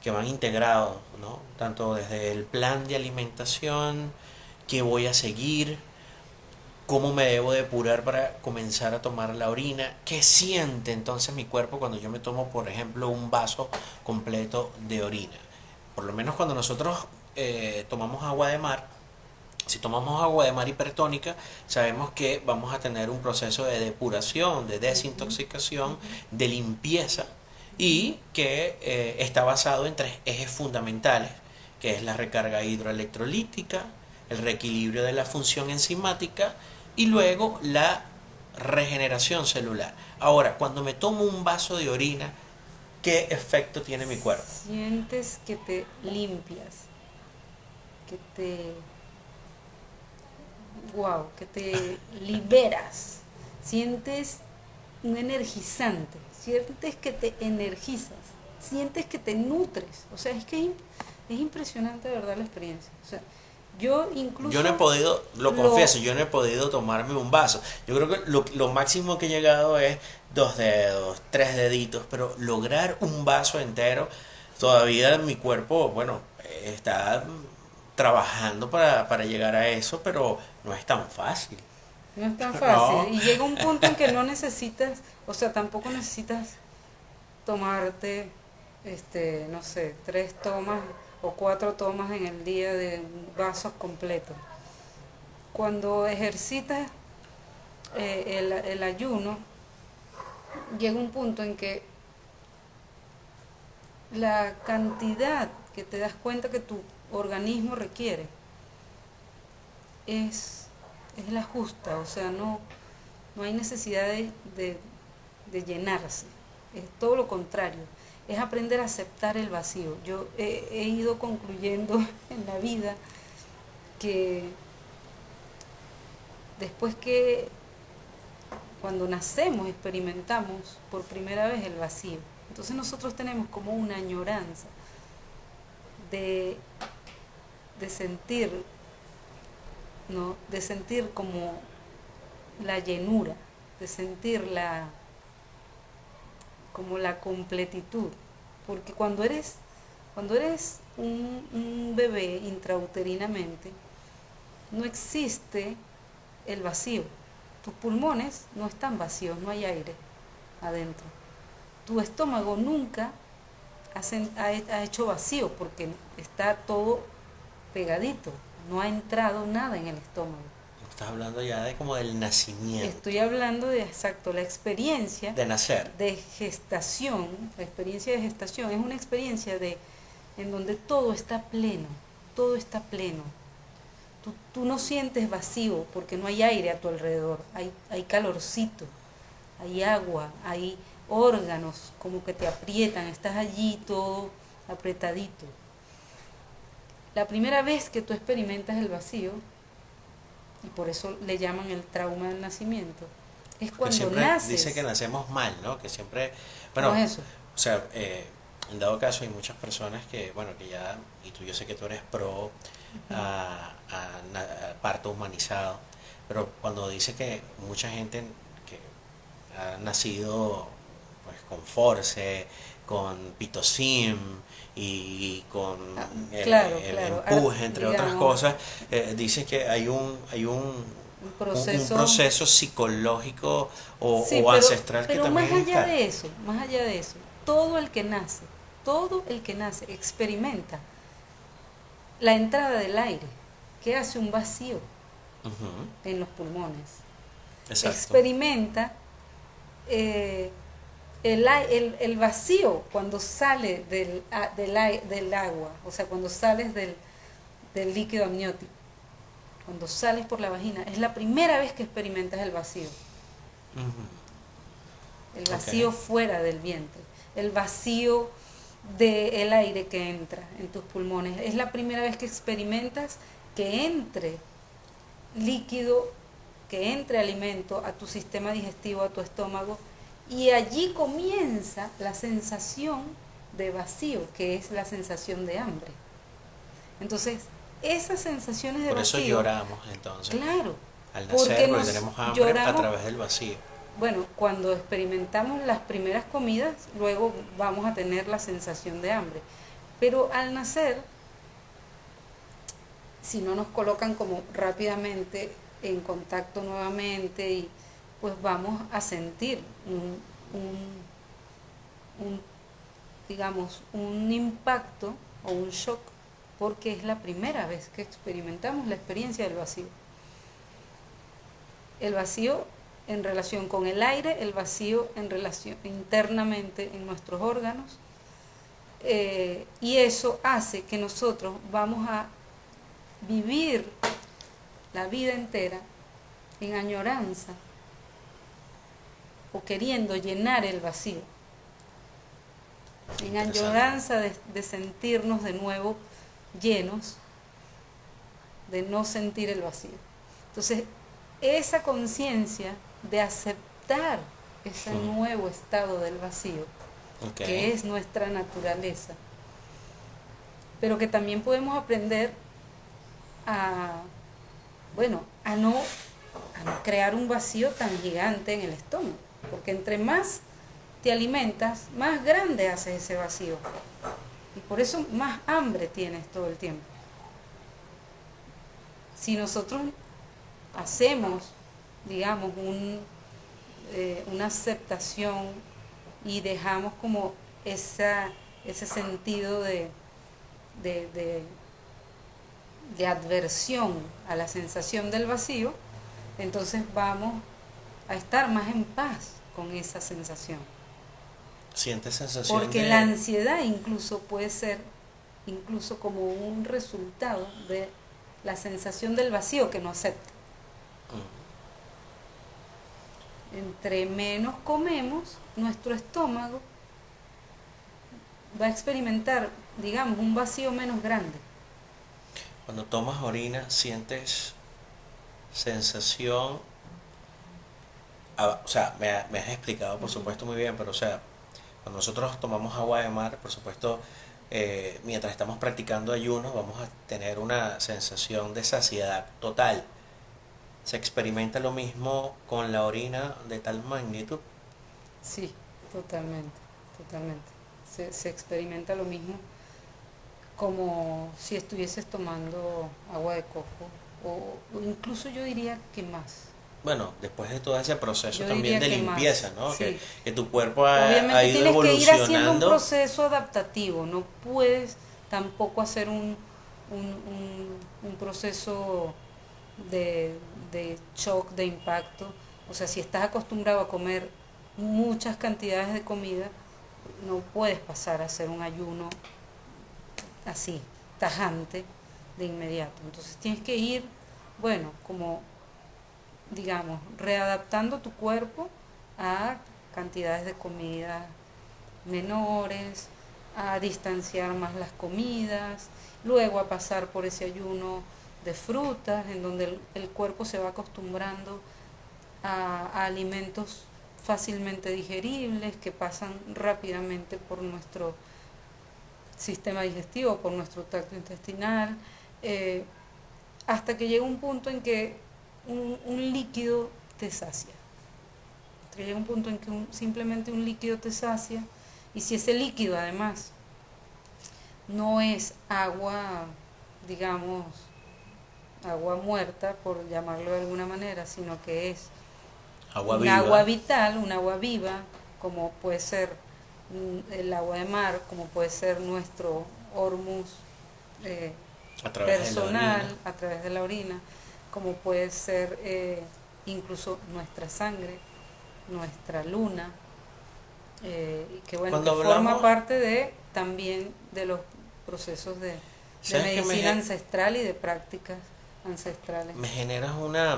que van integrados, ¿no? Tanto desde el plan de alimentación, que voy a seguir, cómo me debo depurar para comenzar a tomar la orina, qué siente entonces mi cuerpo cuando yo me tomo, por ejemplo, un vaso completo de orina. Por lo menos cuando nosotros tomamos agua de mar, si tomamos agua de mar hipertónica, sabemos que vamos a tener un proceso de depuración, de Ujú, desintoxicación, ujú, de limpieza ujú. y que está basado en tres ejes fundamentales, que es la recarga hidroelectrolítica, el reequilibrio de la función enzimática y luego la regeneración celular. Ahora, cuando me tomo un vaso de orina, ¿qué efecto tiene mi cuerpo? Sientes que te limpias, que te, wow, que te liberas. Sientes un energizante, sientes que te energizas, sientes que te nutres. O sea, es que es impresionante de verdad la experiencia. O sea, yo Yo no he incluso podido, lo lo, confieso, yo no he podido tomarme un vaso. Yo creo que lo máximo que he llegado es 2 dedos, 3 deditos, pero lograr un vaso entero, todavía mi cuerpo, bueno, está trabajando para llegar a eso, pero no es tan fácil. no es tan fácil. No, Y llega un punto en que no necesitas, o sea, tampoco necesitas tomarte, no sé, 3 tomas o 4 tomas en el día de vasos completos. Cuando ejercitas el ayuno, llega un punto en que la cantidad que te das cuenta que tu organismo requiere es, es la justa, o sea, no hay necesidad de llenarse, es todo lo contrario, es aprender a aceptar el vacío. Yo he ido concluyendo en la vida que después que cuando nacemos experimentamos por primera vez el vacío, entonces nosotros tenemos como una añoranza de, de sentir, ¿no? De sentir como la llenura, de sentir como la completitud, porque cuando eres un bebé intrauterinamente, no existe el vacío. Tus pulmones no están vacíos, no hay aire adentro. Tu estómago nunca ha hecho vacío porque está todo pegadito, no ha entrado nada en el estómago. estás hablando ya de como del nacimiento, Estoy hablando de exacto, la experiencia de nacer. de gestación, la experiencia de gestación es una experiencia en donde todo está pleno, todo está pleno. Tú no sientes vacío porque no hay aire a tu alrededor, hay calorcito, hay agua, hay órganos como que te aprietan, estás allí todo apretadito. La primera vez que tú experimentas el vacío, y por eso le llaman el trauma del nacimiento, es Que cuando siempre dice naces. que nacemos mal, ¿no? Que siempre, ¿Cómo bueno, es eso? o sea, en dado caso hay muchas personas que, bueno, que ya, y tú yo sé que tú eres pro a parto humanizado, pero cuando dice que mucha gente que ha nacido pues con force, con pitocin y con Claro, el claro. empuje, entre otras Digamos, cosas, dice que hay un un proceso. proceso psicológico Sí, o ancestral que pero también está. más allá de eso, todo el que nace, todo el que nace experimenta la entrada del aire, que hace un vacío Ujú, en los pulmones. exacto. Experimenta eh, el vacío cuando sale del agua, o sea, cuando sales del líquido amniótico, cuando sales por la vagina. Es la primera vez que experimentas el vacío. Ujú, El ok, vacío fuera del vientre, el vacío del aire que entra en tus pulmones. Es la primera vez que experimentas que entre líquido, que entre alimento a tu sistema digestivo, a tu estómago, y allí comienza la sensación de vacío, que es la sensación de hambre. Entonces, esas sensaciones de por eso vacío, lloramos entonces claro, al nacer, porque porque nos tenemos hambre a lloramos. través del vacío. Bueno, cuando experimentamos las primeras comidas, luego vamos a tener la sensación de hambre. Pero al nacer, si no nos colocan como rápidamente en contacto nuevamente, y pues vamos a sentir un, digamos, un impacto o un shock, porque es la primera vez que experimentamos la experiencia del vacío. El vacío en relación con el aire, el vacío en relación internamente en nuestros órganos, y eso hace que nosotros vamos a vivir la vida entera en añoranza o queriendo llenar el vacío, en Interesante. añoranza de sentirnos de nuevo llenos, de no sentir el vacío. Entonces, esa conciencia de aceptar ese Ujú, nuevo estado del vacío, ok, que es nuestra naturaleza, pero que también podemos aprender a, bueno, a no crear un vacío tan gigante en el estómago, porque entre más te alimentas, más grande haces ese vacío, y por eso más hambre tienes todo el tiempo. Si nosotros hacemos, digamos, una aceptación y dejamos como ese sentido de, de, de adversión a la sensación del vacío, entonces vamos a estar más en paz con esa sensación. sientes sensación Porque la de... ansiedad incluso puede ser incluso como un resultado de la sensación del vacío que no acepta. Entre menos comemos, nuestro estómago va a experimentar, digamos, un vacío menos grande. Cuando tomas orina, sientes sensación... o sea, me has explicado, por Uh-huh. supuesto, muy bien, pero o sea, cuando nosotros tomamos agua de mar, por supuesto, mientras estamos practicando ayunos, vamos a tener una sensación de saciedad total. ¿Se experimenta lo mismo con la orina de tal magnitud? Sí, totalmente, totalmente. Se experimenta lo mismo como si estuvieses tomando agua de coco, o incluso yo diría que más. Bueno, después de todo ese proceso Yo también diría de que más, limpieza, ¿no? sí. Que tu cuerpo ha Obviamente ido tienes que ir haciendo un evolucionando. proceso adaptativo, no puedes tampoco hacer un proceso de, de shock, de impacto. O sea, si estás acostumbrado a comer muchas cantidades de comida, no puedes pasar a hacer un ayuno así, tajante, de inmediato. Entonces tienes que ir, bueno, como digamos, readaptando tu cuerpo a cantidades de comida menores, a distanciar más las comidas, luego a pasar por ese ayuno de frutas, en donde el cuerpo se va acostumbrando a alimentos fácilmente digeribles, que pasan rápidamente por nuestro sistema digestivo, por nuestro tracto intestinal, eh, hasta que llega un punto en que un líquido te sacia. Que llega un punto en que simplemente un líquido te sacia, Y si ese líquido además no es agua, digamos, agua muerta, por llamarlo de alguna manera, sino que es Agua un agua viva vital, un agua viva, como puede ser el agua de mar, como puede ser nuestro hormus eh, a través de la orina. personal a través de la orina, como puede ser incluso nuestra sangre, nuestra luna, que bueno, Cuando que forma hablamos, parte de también de los procesos de ¿sabes qué medicina ancestral y de prácticas ancestrales. me generas una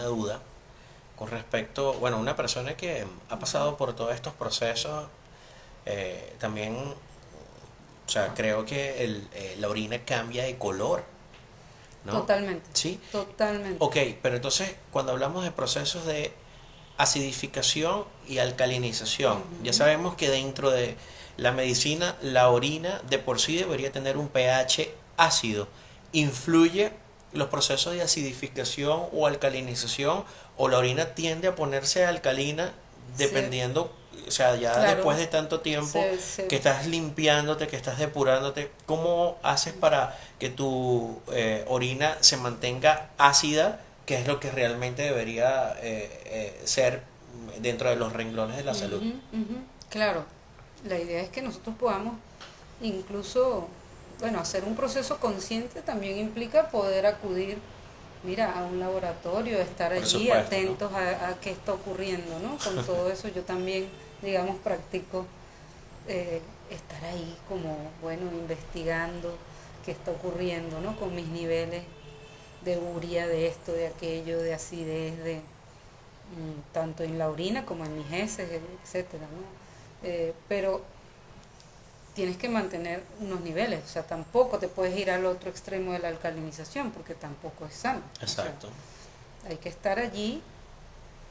duda con respecto, bueno, una persona que ha pasado por todos estos procesos, también, o sea, creo que la orina cambia de color, ¿no? Totalmente, Sí. totalmente. Ok, pero entonces cuando hablamos de procesos de acidificación y alcalinización, ya Ujú. sabemos que dentro de la medicina la orina de por sí debería tener un pH ácido. ¿Influye los procesos de acidificación o alcalinización, o la orina tiende a ponerse alcalina Se, dependiendo, o sea, ya claro, después de tanto tiempo se que estás limpiándote, que estás depurándote, ¿cómo haces para que tu orina se mantenga ácida, que es lo que realmente debería ser dentro de los renglones de la salud? Ujú, ujú. Claro, la idea es que nosotros podamos incluso, bueno, hacer un proceso consciente también implica poder acudir, mira, a un laboratorio, estar Por allí supuesto, ¿no? atentos a qué está ocurriendo, ¿no? Con todo eso yo también, digamos, practico estar ahí como, bueno, investigando qué está ocurriendo, ¿no? Con mis niveles de urea, de esto, de aquello, de acidez, de tanto en la orina como en mis heces, etcétera, ¿no? Pero tienes que mantener unos niveles, o sea, tampoco te puedes ir al otro extremo de la alcalinización porque tampoco es sano. O sea, Exacto. hay que estar allí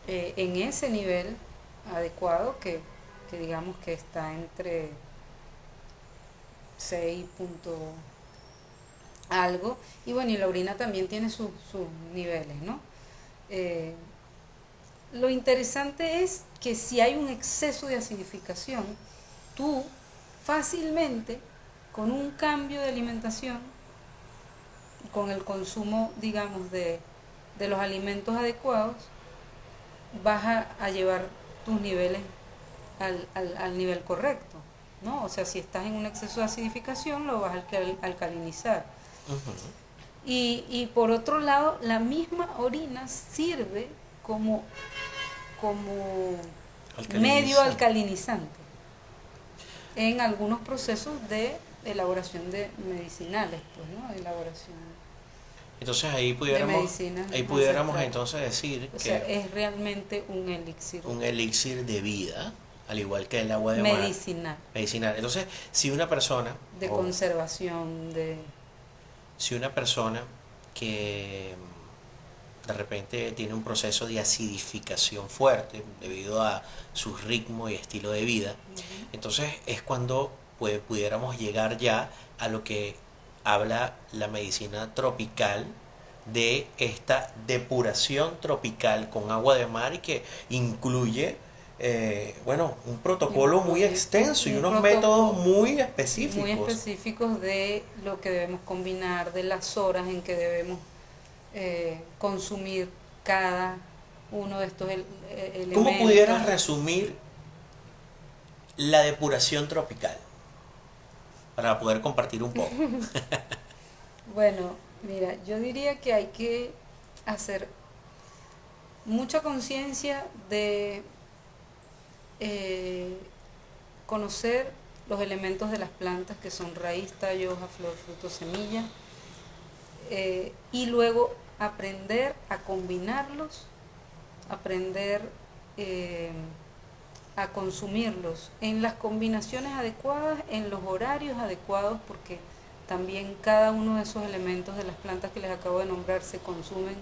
en ese nivel adecuado que digamos que está entre 6 punto algo, y bueno, y la orina también tiene sus niveles, ¿no? Eh, lo interesante es que si hay un exceso de acidificación, tú fácilmente, con un cambio de alimentación, con el consumo, digamos, de los alimentos adecuados, vas a llevar tus niveles al nivel correcto, ¿no? O sea, si estás en un exceso de acidificación, lo vas a alcalinizar. Ujú. Y por otro lado, la misma orina sirve como, como medio Alcalinizante. alcalinizante en algunos procesos de elaboración de medicinales, pues, ¿no? Elaboración Entonces de medicinas ahí pudiéramos ancestrales. entonces decir O sea, que es realmente un elixir un elixir de vida, al igual que el agua de mar, medicinal, medicinal. Entonces, si una persona, de o conservación, de... si una persona que de repente tiene un proceso de acidificación fuerte debido a su ritmo y estilo de vida, Uh-huh. entonces es cuando pudiéramos llegar ya a lo que habla la medicina tropical, de esta depuración tropical con agua de mar, y que incluye, bueno, un protocolo muy Incluye extenso y un unos métodos protocolo muy muy específicos. específicos de lo que debemos combinar, de las horas en que debemos consumir cada uno de estos ¿Cómo elementos. pudieras resumir la depuración tropical para poder compartir un poco? Bueno, mira, yo diría que hay que hacer mucha conciencia de eh, conocer los elementos de las plantas que son raíz, tallo, hoja, flor, fruto, semilla, y luego aprender a combinarlos, aprender eh, a consumirlos en las combinaciones adecuadas, en los horarios adecuados, porque también cada uno de esos elementos de las plantas que les acabo de nombrar se consumen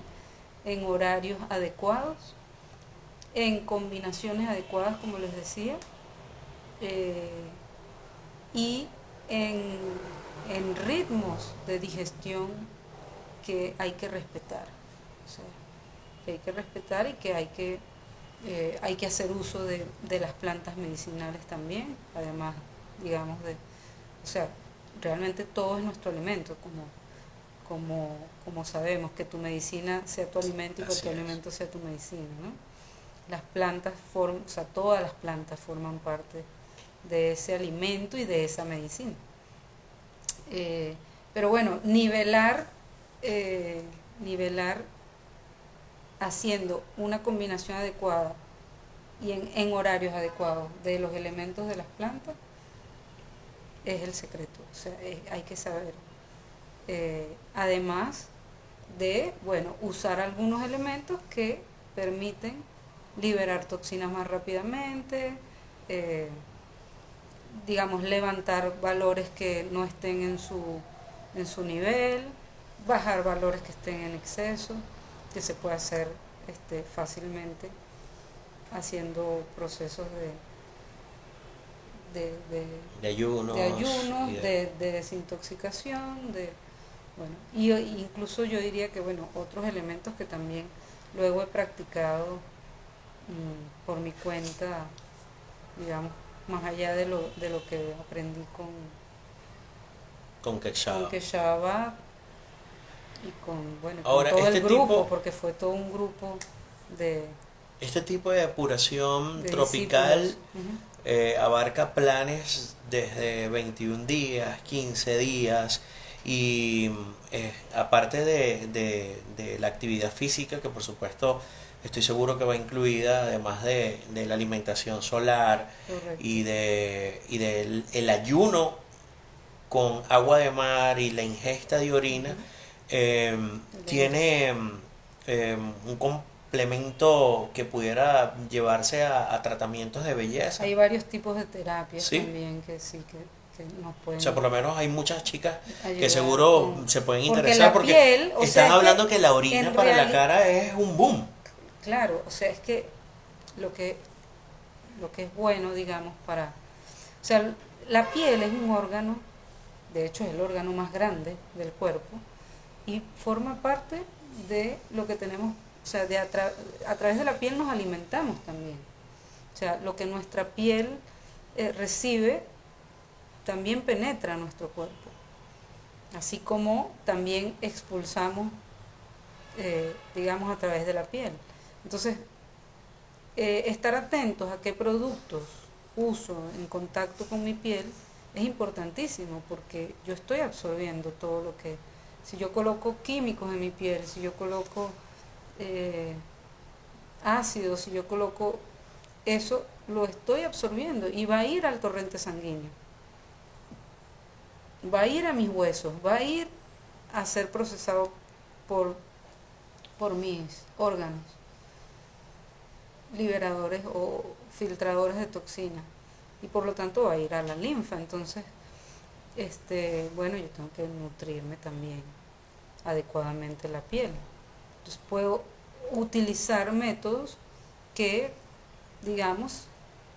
en horarios adecuados, en combinaciones adecuadas, como les decía, eh, y en, en ritmos de digestión que hay que respetar. O sea, que hay que respetar y que hay que Hay que hacer uso de las plantas medicinales también, además, digamos, o sea, realmente todo es nuestro alimento, como sabemos, que tu medicina sea tu alimento y que tu alimento sea tu medicina, ¿no? Las plantas o sea, todas las plantas forman parte de ese alimento y de esa medicina. Pero bueno, nivelar haciendo una combinación adecuada y en horarios adecuados de los elementos de las plantas es el secreto. O sea, hay que saber. Además de, bueno, usar algunos elementos que permiten liberar toxinas más rápidamente, digamos, levantar valores que no estén en su nivel, bajar valores que estén en exceso, que se puede hacer fácilmente haciendo procesos de ayunos, de desintoxicación, bueno, y incluso yo diría que, bueno, otros elementos que también luego he practicado por mi cuenta, digamos, más allá de lo que aprendí con Quechaba y bueno, ahora, con todo el grupo, porque fue todo un grupo de este tipo de depuración de tropical discípulos. abarca planes desde 21 días, 15 días y aparte de la actividad física, que por supuesto estoy seguro que va incluida, además de la alimentación solar Correcto. y del el ayuno con agua de mar y la ingesta de orina, tiene un complemento que pudiera llevarse a tratamientos de belleza. Hay varios tipos de terapias ¿Sí? también que sí que nos pueden O sea, por lo menos hay muchas chicas que ayudar seguro se pueden porque interesar la porque piel, o están sea, hablando que la orina para la realidad, cara es un boom. claro, o sea, es que lo que lo que es bueno, digamos, o sea, la piel es un órgano, de hecho es el órgano más grande del cuerpo y forma parte de lo que tenemos, o sea, a través de la piel nos alimentamos también. O sea, lo que nuestra piel recibe también penetra a nuestro cuerpo, así como también expulsamos, digamos, a través de la piel. Entonces, estar atentos a qué productos uso en contacto con mi piel es importantísimo porque yo estoy absorbiendo todo lo que, si yo coloco químicos en mi piel, si yo coloco ácidos, si yo coloco eso, lo estoy absorbiendo y va a ir al torrente sanguíneo, va a ir a mis huesos, va a ir a ser procesado por mis órganos liberadores o filtradores de toxinas y por lo tanto va a ir a la linfa. Entonces, bueno, yo tengo que nutrirme también adecuadamente la piel. Entonces puedo utilizar métodos que, digamos,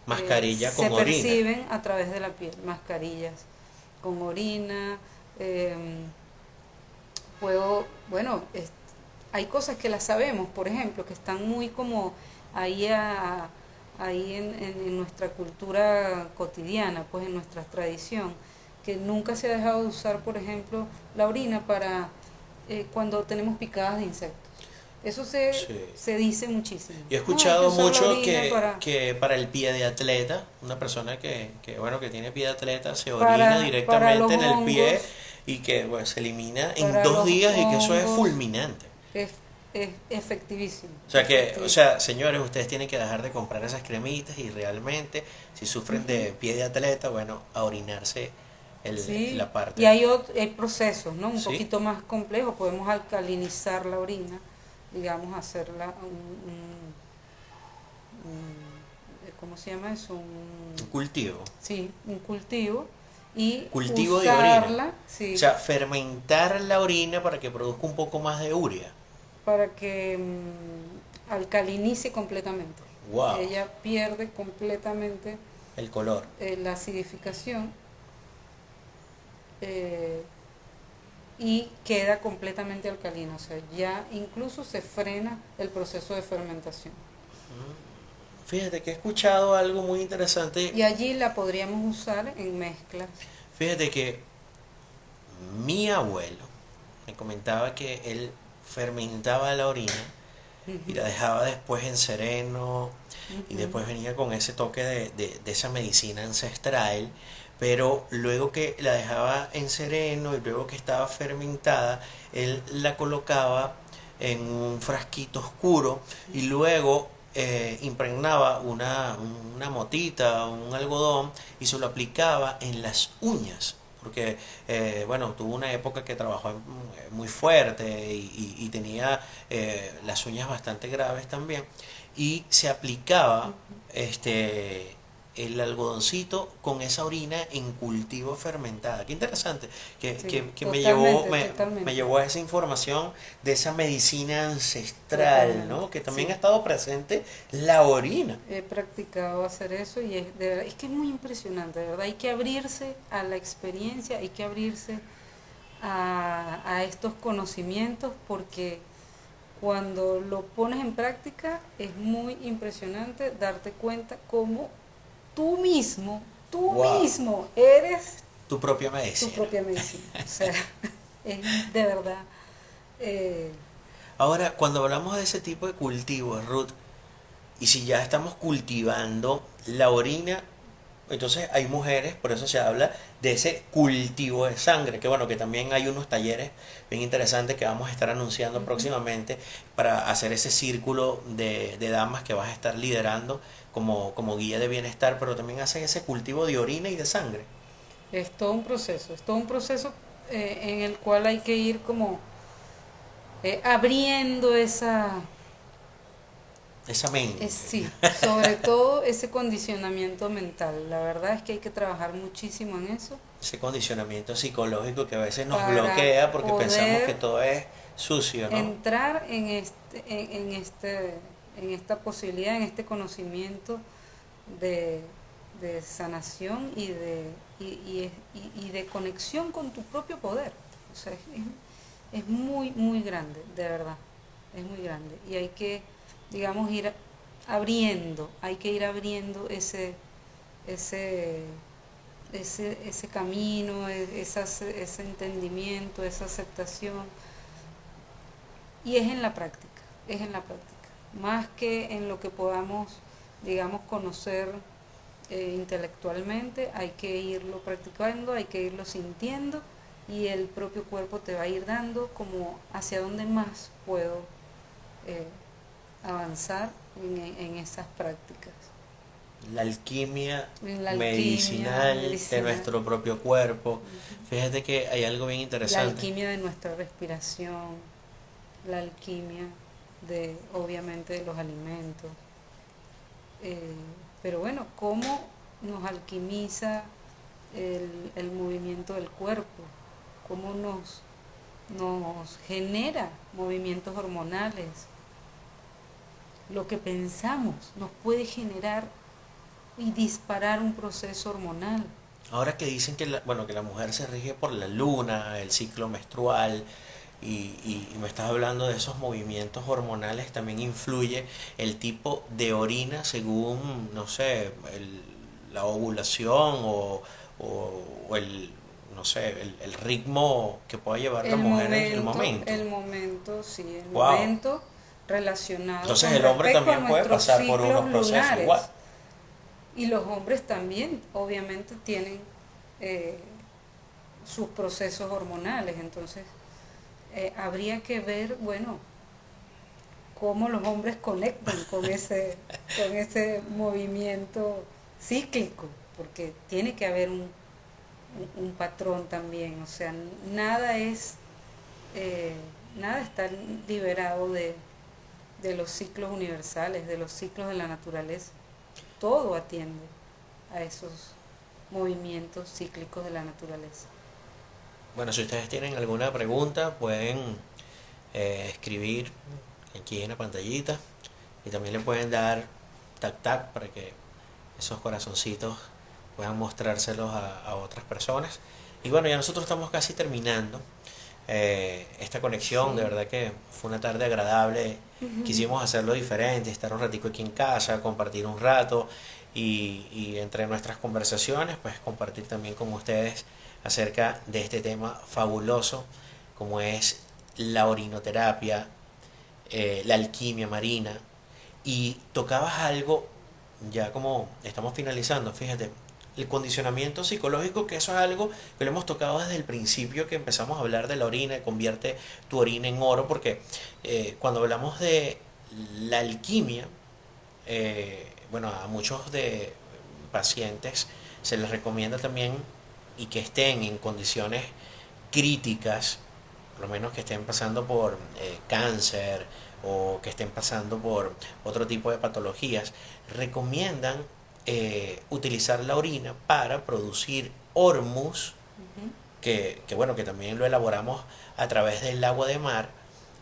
Mascarilla se con orina. perciben a través de la piel, mascarillas con orina, puedo, bueno, hay cosas que las sabemos, por ejemplo, que están muy como ahí, ahí en nuestra cultura cotidiana, pues en nuestra tradición, que nunca se ha dejado de usar, por ejemplo, la orina para cuando tenemos picadas de insectos. Eso Sí. se dice muchísimo. Yo he No, hay que escuchado usar la mucho orina que para el pie de atleta, una persona bueno, que tiene pie de atleta, se orina para los directamente en el pie hongos, y que bueno, se elimina en para 2 días y que eso es hongos, fulminante. es, es efectivísimo. O sea, señores, ustedes tienen que dejar de comprar esas cremitas y realmente, si sufren de pie de atleta, bueno, a orinarse Sí, la parte. y hay procesos, ¿no? Un ¿Sí? poquito más complejos. Podemos alcalinizar la orina, digamos, hacerla ¿cómo se llama eso? Un cultivo. Sí, un cultivo y Cultivo de orina. usarla, sí, O sea, fermentar la orina para que produzca un poco más de urea. para que alcalinice completamente. Wow. Ella pierde completamente El color. la acidificación y queda completamente alcalina, o sea, ya incluso se frena el proceso de fermentación. Fíjate que he escuchado algo muy interesante. Y allí la podríamos usar en mezclas. Fíjate que mi abuelo me comentaba que él fermentaba la orina y la Ujú, dejaba después en sereno y ujú. después venía con ese toque de esa medicina ancestral, pero luego que la dejaba en sereno y luego que estaba fermentada, él la colocaba en un frasquito oscuro y luego impregnaba una motita, un algodón y se lo aplicaba en las uñas. Porque, bueno, tuvo una época que trabajó muy fuerte y tenía las uñas bastante graves también. Y se aplicaba este, el algodoncito con esa orina en cultivo fermentada. Qué interesante, Sí, que totalmente, me totalmente, llevó a esa información de esa medicina ancestral, totalmente. ¿no? Que también ha Sí, estado presente la orina. he practicado hacer eso y es, de verdad, es que es muy impresionante, de verdad. Hay que abrirse a la experiencia, hay que abrirse a estos conocimientos porque cuando lo pones en práctica es muy impresionante darte cuenta cómo tú ¡Wow! mismo eres Tu propia tu medicina. propia medicina. O sea, es de verdad. eh, Ahora, cuando hablamos de ese tipo de cultivos, Ruth, y si ya estamos cultivando la orina, entonces hay mujeres, por eso se habla de ese cultivo de sangre, que bueno, que también hay unos talleres bien interesantes que vamos a estar anunciando ujú. próximamente para hacer ese círculo de damas que vas a estar liderando como guía de bienestar, pero también hacen ese cultivo de orina y de sangre, Es todo un proceso en el cual hay que ir como abriendo esa mente, sí, sobre todo ese condicionamiento mental. La verdad es que hay que trabajar muchísimo en eso ese condicionamiento psicológico que a veces nos para bloquea porque pensamos que poder todo es sucio, ¿no? entrar en esta posibilidad, en este conocimiento de, de sanación y de conexión con tu propio poder. O sea, es muy, muy grande, de verdad, es muy grande. Y hay que, digamos, ir abriendo, hay que ir abriendo ese, ese camino, ese entendimiento, esa aceptación. Y es en la práctica, es en la práctica. Más que en lo que podamos, digamos, conocer intelectualmente, hay que irlo practicando, hay que irlo sintiendo y el propio cuerpo te va a ir dando como hacia dónde más puedo eh, avanzar en esas prácticas. La alquimia En la alquimia medicinal de medicinal, nuestro propio cuerpo. Fíjate que hay algo bien la interesante. alquimia de nuestra respiración, la alquimia de, obviamente, de los alimentos. Eh, pero bueno, ¿cómo nos alquimiza el movimiento del cuerpo? ¿Cómo nos genera movimientos hormonales? Lo que pensamos nos puede generar y disparar un proceso hormonal. Ahora que dicen que bueno, que la mujer se rige por la luna, el ciclo menstrual, y me estás hablando de esos movimientos hormonales, también influye el tipo de orina según, no sé, la ovulación o el, no sé, el ritmo que pueda llevar la mujer en el momento. Sí, el Wow. momento relacionado Entonces con el hombre respecto a también puede nuestros pasar por ciclos unos procesos igual. lunares. Y los hombres también, obviamente, tienen eh, sus procesos hormonales. Entonces, habría que ver, bueno, cómo los hombres conectan con ese movimiento cíclico, porque tiene que haber un patrón también. O sea, nada es, eh, nada está liberado de los ciclos universales, de los ciclos de la naturaleza. Todo atiende a esos movimientos cíclicos de la naturaleza. Bueno, si ustedes tienen alguna pregunta, pueden escribir aquí en la pantallita y también le pueden dar tac tac para que esos corazoncitos puedan mostrárselos a otras personas. Y bueno, ya nosotros estamos casi terminando. esta conexión. De Sí. verdad que fue una tarde agradable. Quisimos hacerlo diferente, estar un ratico aquí en casa, compartir un rato y entre nuestras conversaciones, pues compartir también con ustedes acerca de este tema fabuloso como es la orinoterapia, la alquimia marina. Y tocabas algo, ya como estamos finalizando, fíjate, el condicionamiento psicológico, que eso es algo que lo hemos tocado desde el principio que empezamos a hablar de la orina, y convierte tu orina en oro, porque cuando hablamos de la alquimia, bueno, a muchos de pacientes se les recomienda también y que estén en condiciones críticas, por lo menos que estén pasando por cáncer o que estén pasando por otro tipo de patologías, recomiendan utilizar la orina para producir hormus, Ujú. bueno, que también lo elaboramos a través del agua de mar.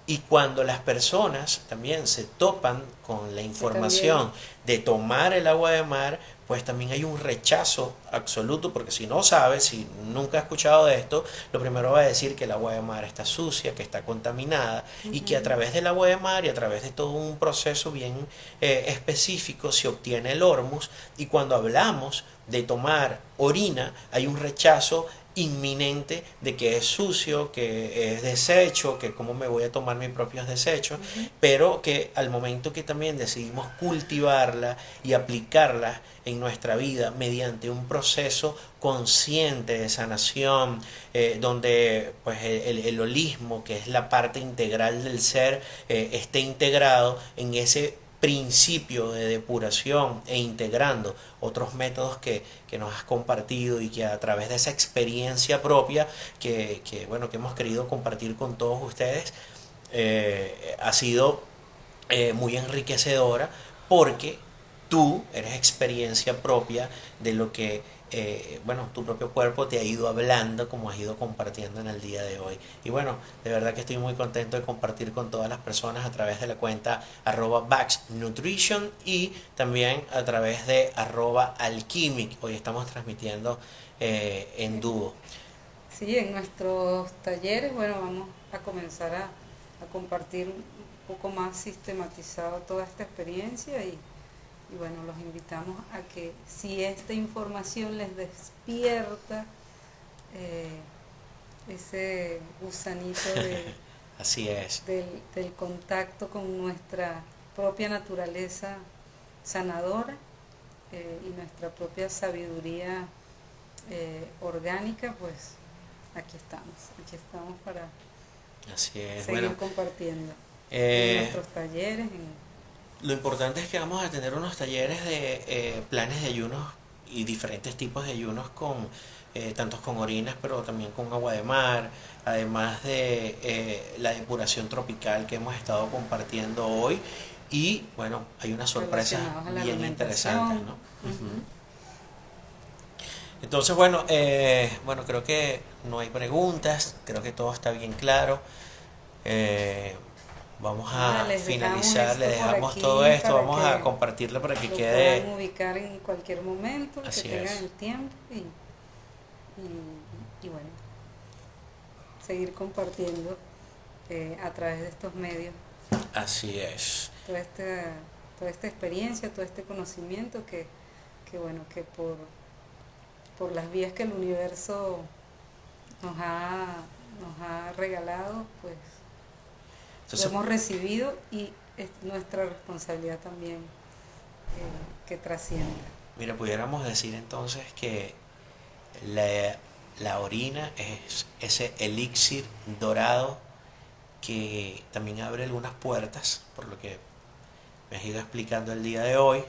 Y cuando las personas también se topan con la Que también, información de tomar el agua de mar, pues también hay un rechazo absoluto, porque si no sabes, si nunca has escuchado de esto, lo primero va a decir que el agua de mar está sucia, que está contaminada, y que a ujú, través del agua de mar y a través de todo un proceso bien específico se obtiene el hormus. Y cuando hablamos de tomar orina, hay un rechazo inminente de que es sucio, que es desecho, que cómo me voy a tomar mis propios desechos, ujú. pero que al momento que también decidimos cultivarla y aplicarla en nuestra vida mediante un proceso consciente de sanación, donde pues el holismo, que es la parte integral del ser, esté integrado en ese principio de depuración e integrando otros métodos que nos has compartido y que a través de esa experiencia propia bueno, que hemos querido compartir con todos ustedes, ha sido muy enriquecedora, porque tú eres experiencia propia de lo que bueno, tu propio cuerpo te ha ido hablando, como has ido compartiendo en el día de hoy. Y bueno, de verdad que estoy muy contento de compartir con todas las personas a través de la cuenta @baxnutrition y también a través de @alchemic. Hoy estamos transmitiendo en dúo. Sí, en nuestros talleres, bueno, vamos a comenzar a compartir un poco más sistematizado toda esta experiencia y bueno, los invitamos a que si esta información les despierta eh, ese gusanito Así es. del contacto con nuestra propia naturaleza sanadora y nuestra propia sabiduría orgánica, pues aquí estamos para Así es. Bueno, seguir compartiendo en eh, nuestros talleres. lo importante es que vamos a tener unos talleres de planes de ayunos y diferentes tipos de ayunos con tantos con orinas, pero también con agua de mar, además de la depuración tropical que hemos estado compartiendo hoy. Y bueno, hay unas sorpresas Relacionados a la bien interesantes, alimentación. ¿no? Ujú. Ujú. Entonces, bueno, bueno, creo que no hay preguntas, creo que todo está bien claro. Eh, Vamos Nada, a les dejamos finalizar, le esto por dejamos todo aquí esto, para vamos a que compartirlo para que lo puedan quede ubicar en cualquier momento, que así tengan es. el tiempo y bueno, seguir compartiendo a través de estos medios Así es. toda toda esta experiencia, todo este conocimiento que bueno, que por las vías que el universo nos ha regalado, pues lo Entonces, hemos recibido y es nuestra responsabilidad también que trascienda. mira, pudiéramos decir entonces que la, la orina es ese elixir dorado que también abre algunas puertas, por lo que me has ido explicando el día de hoy,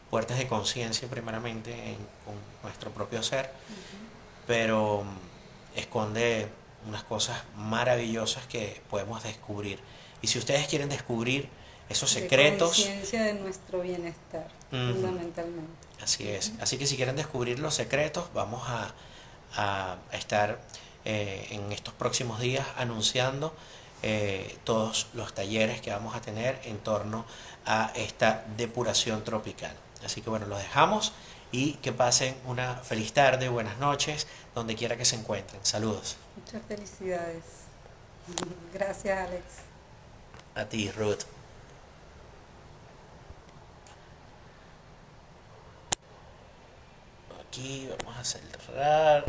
puertas de conciencia primeramente con nuestro propio ser, Ujú. pero esconde unas cosas maravillosas que podemos descubrir. Y si ustedes quieren descubrir esos De secretos, conciencia de nuestro bienestar, ujú, fundamentalmente. así es. Ujú. Así que si quieren descubrir los secretos, vamos a estar en estos próximos días anunciando todos los talleres que vamos a tener en torno a esta depuración tropical. Así que bueno, los dejamos y que pasen una feliz tarde, buenas noches, donde quiera que se encuentren. Saludos. Muchas felicidades. Gracias, Alex. A ti, Ruth. Aquí vamos a cerrar.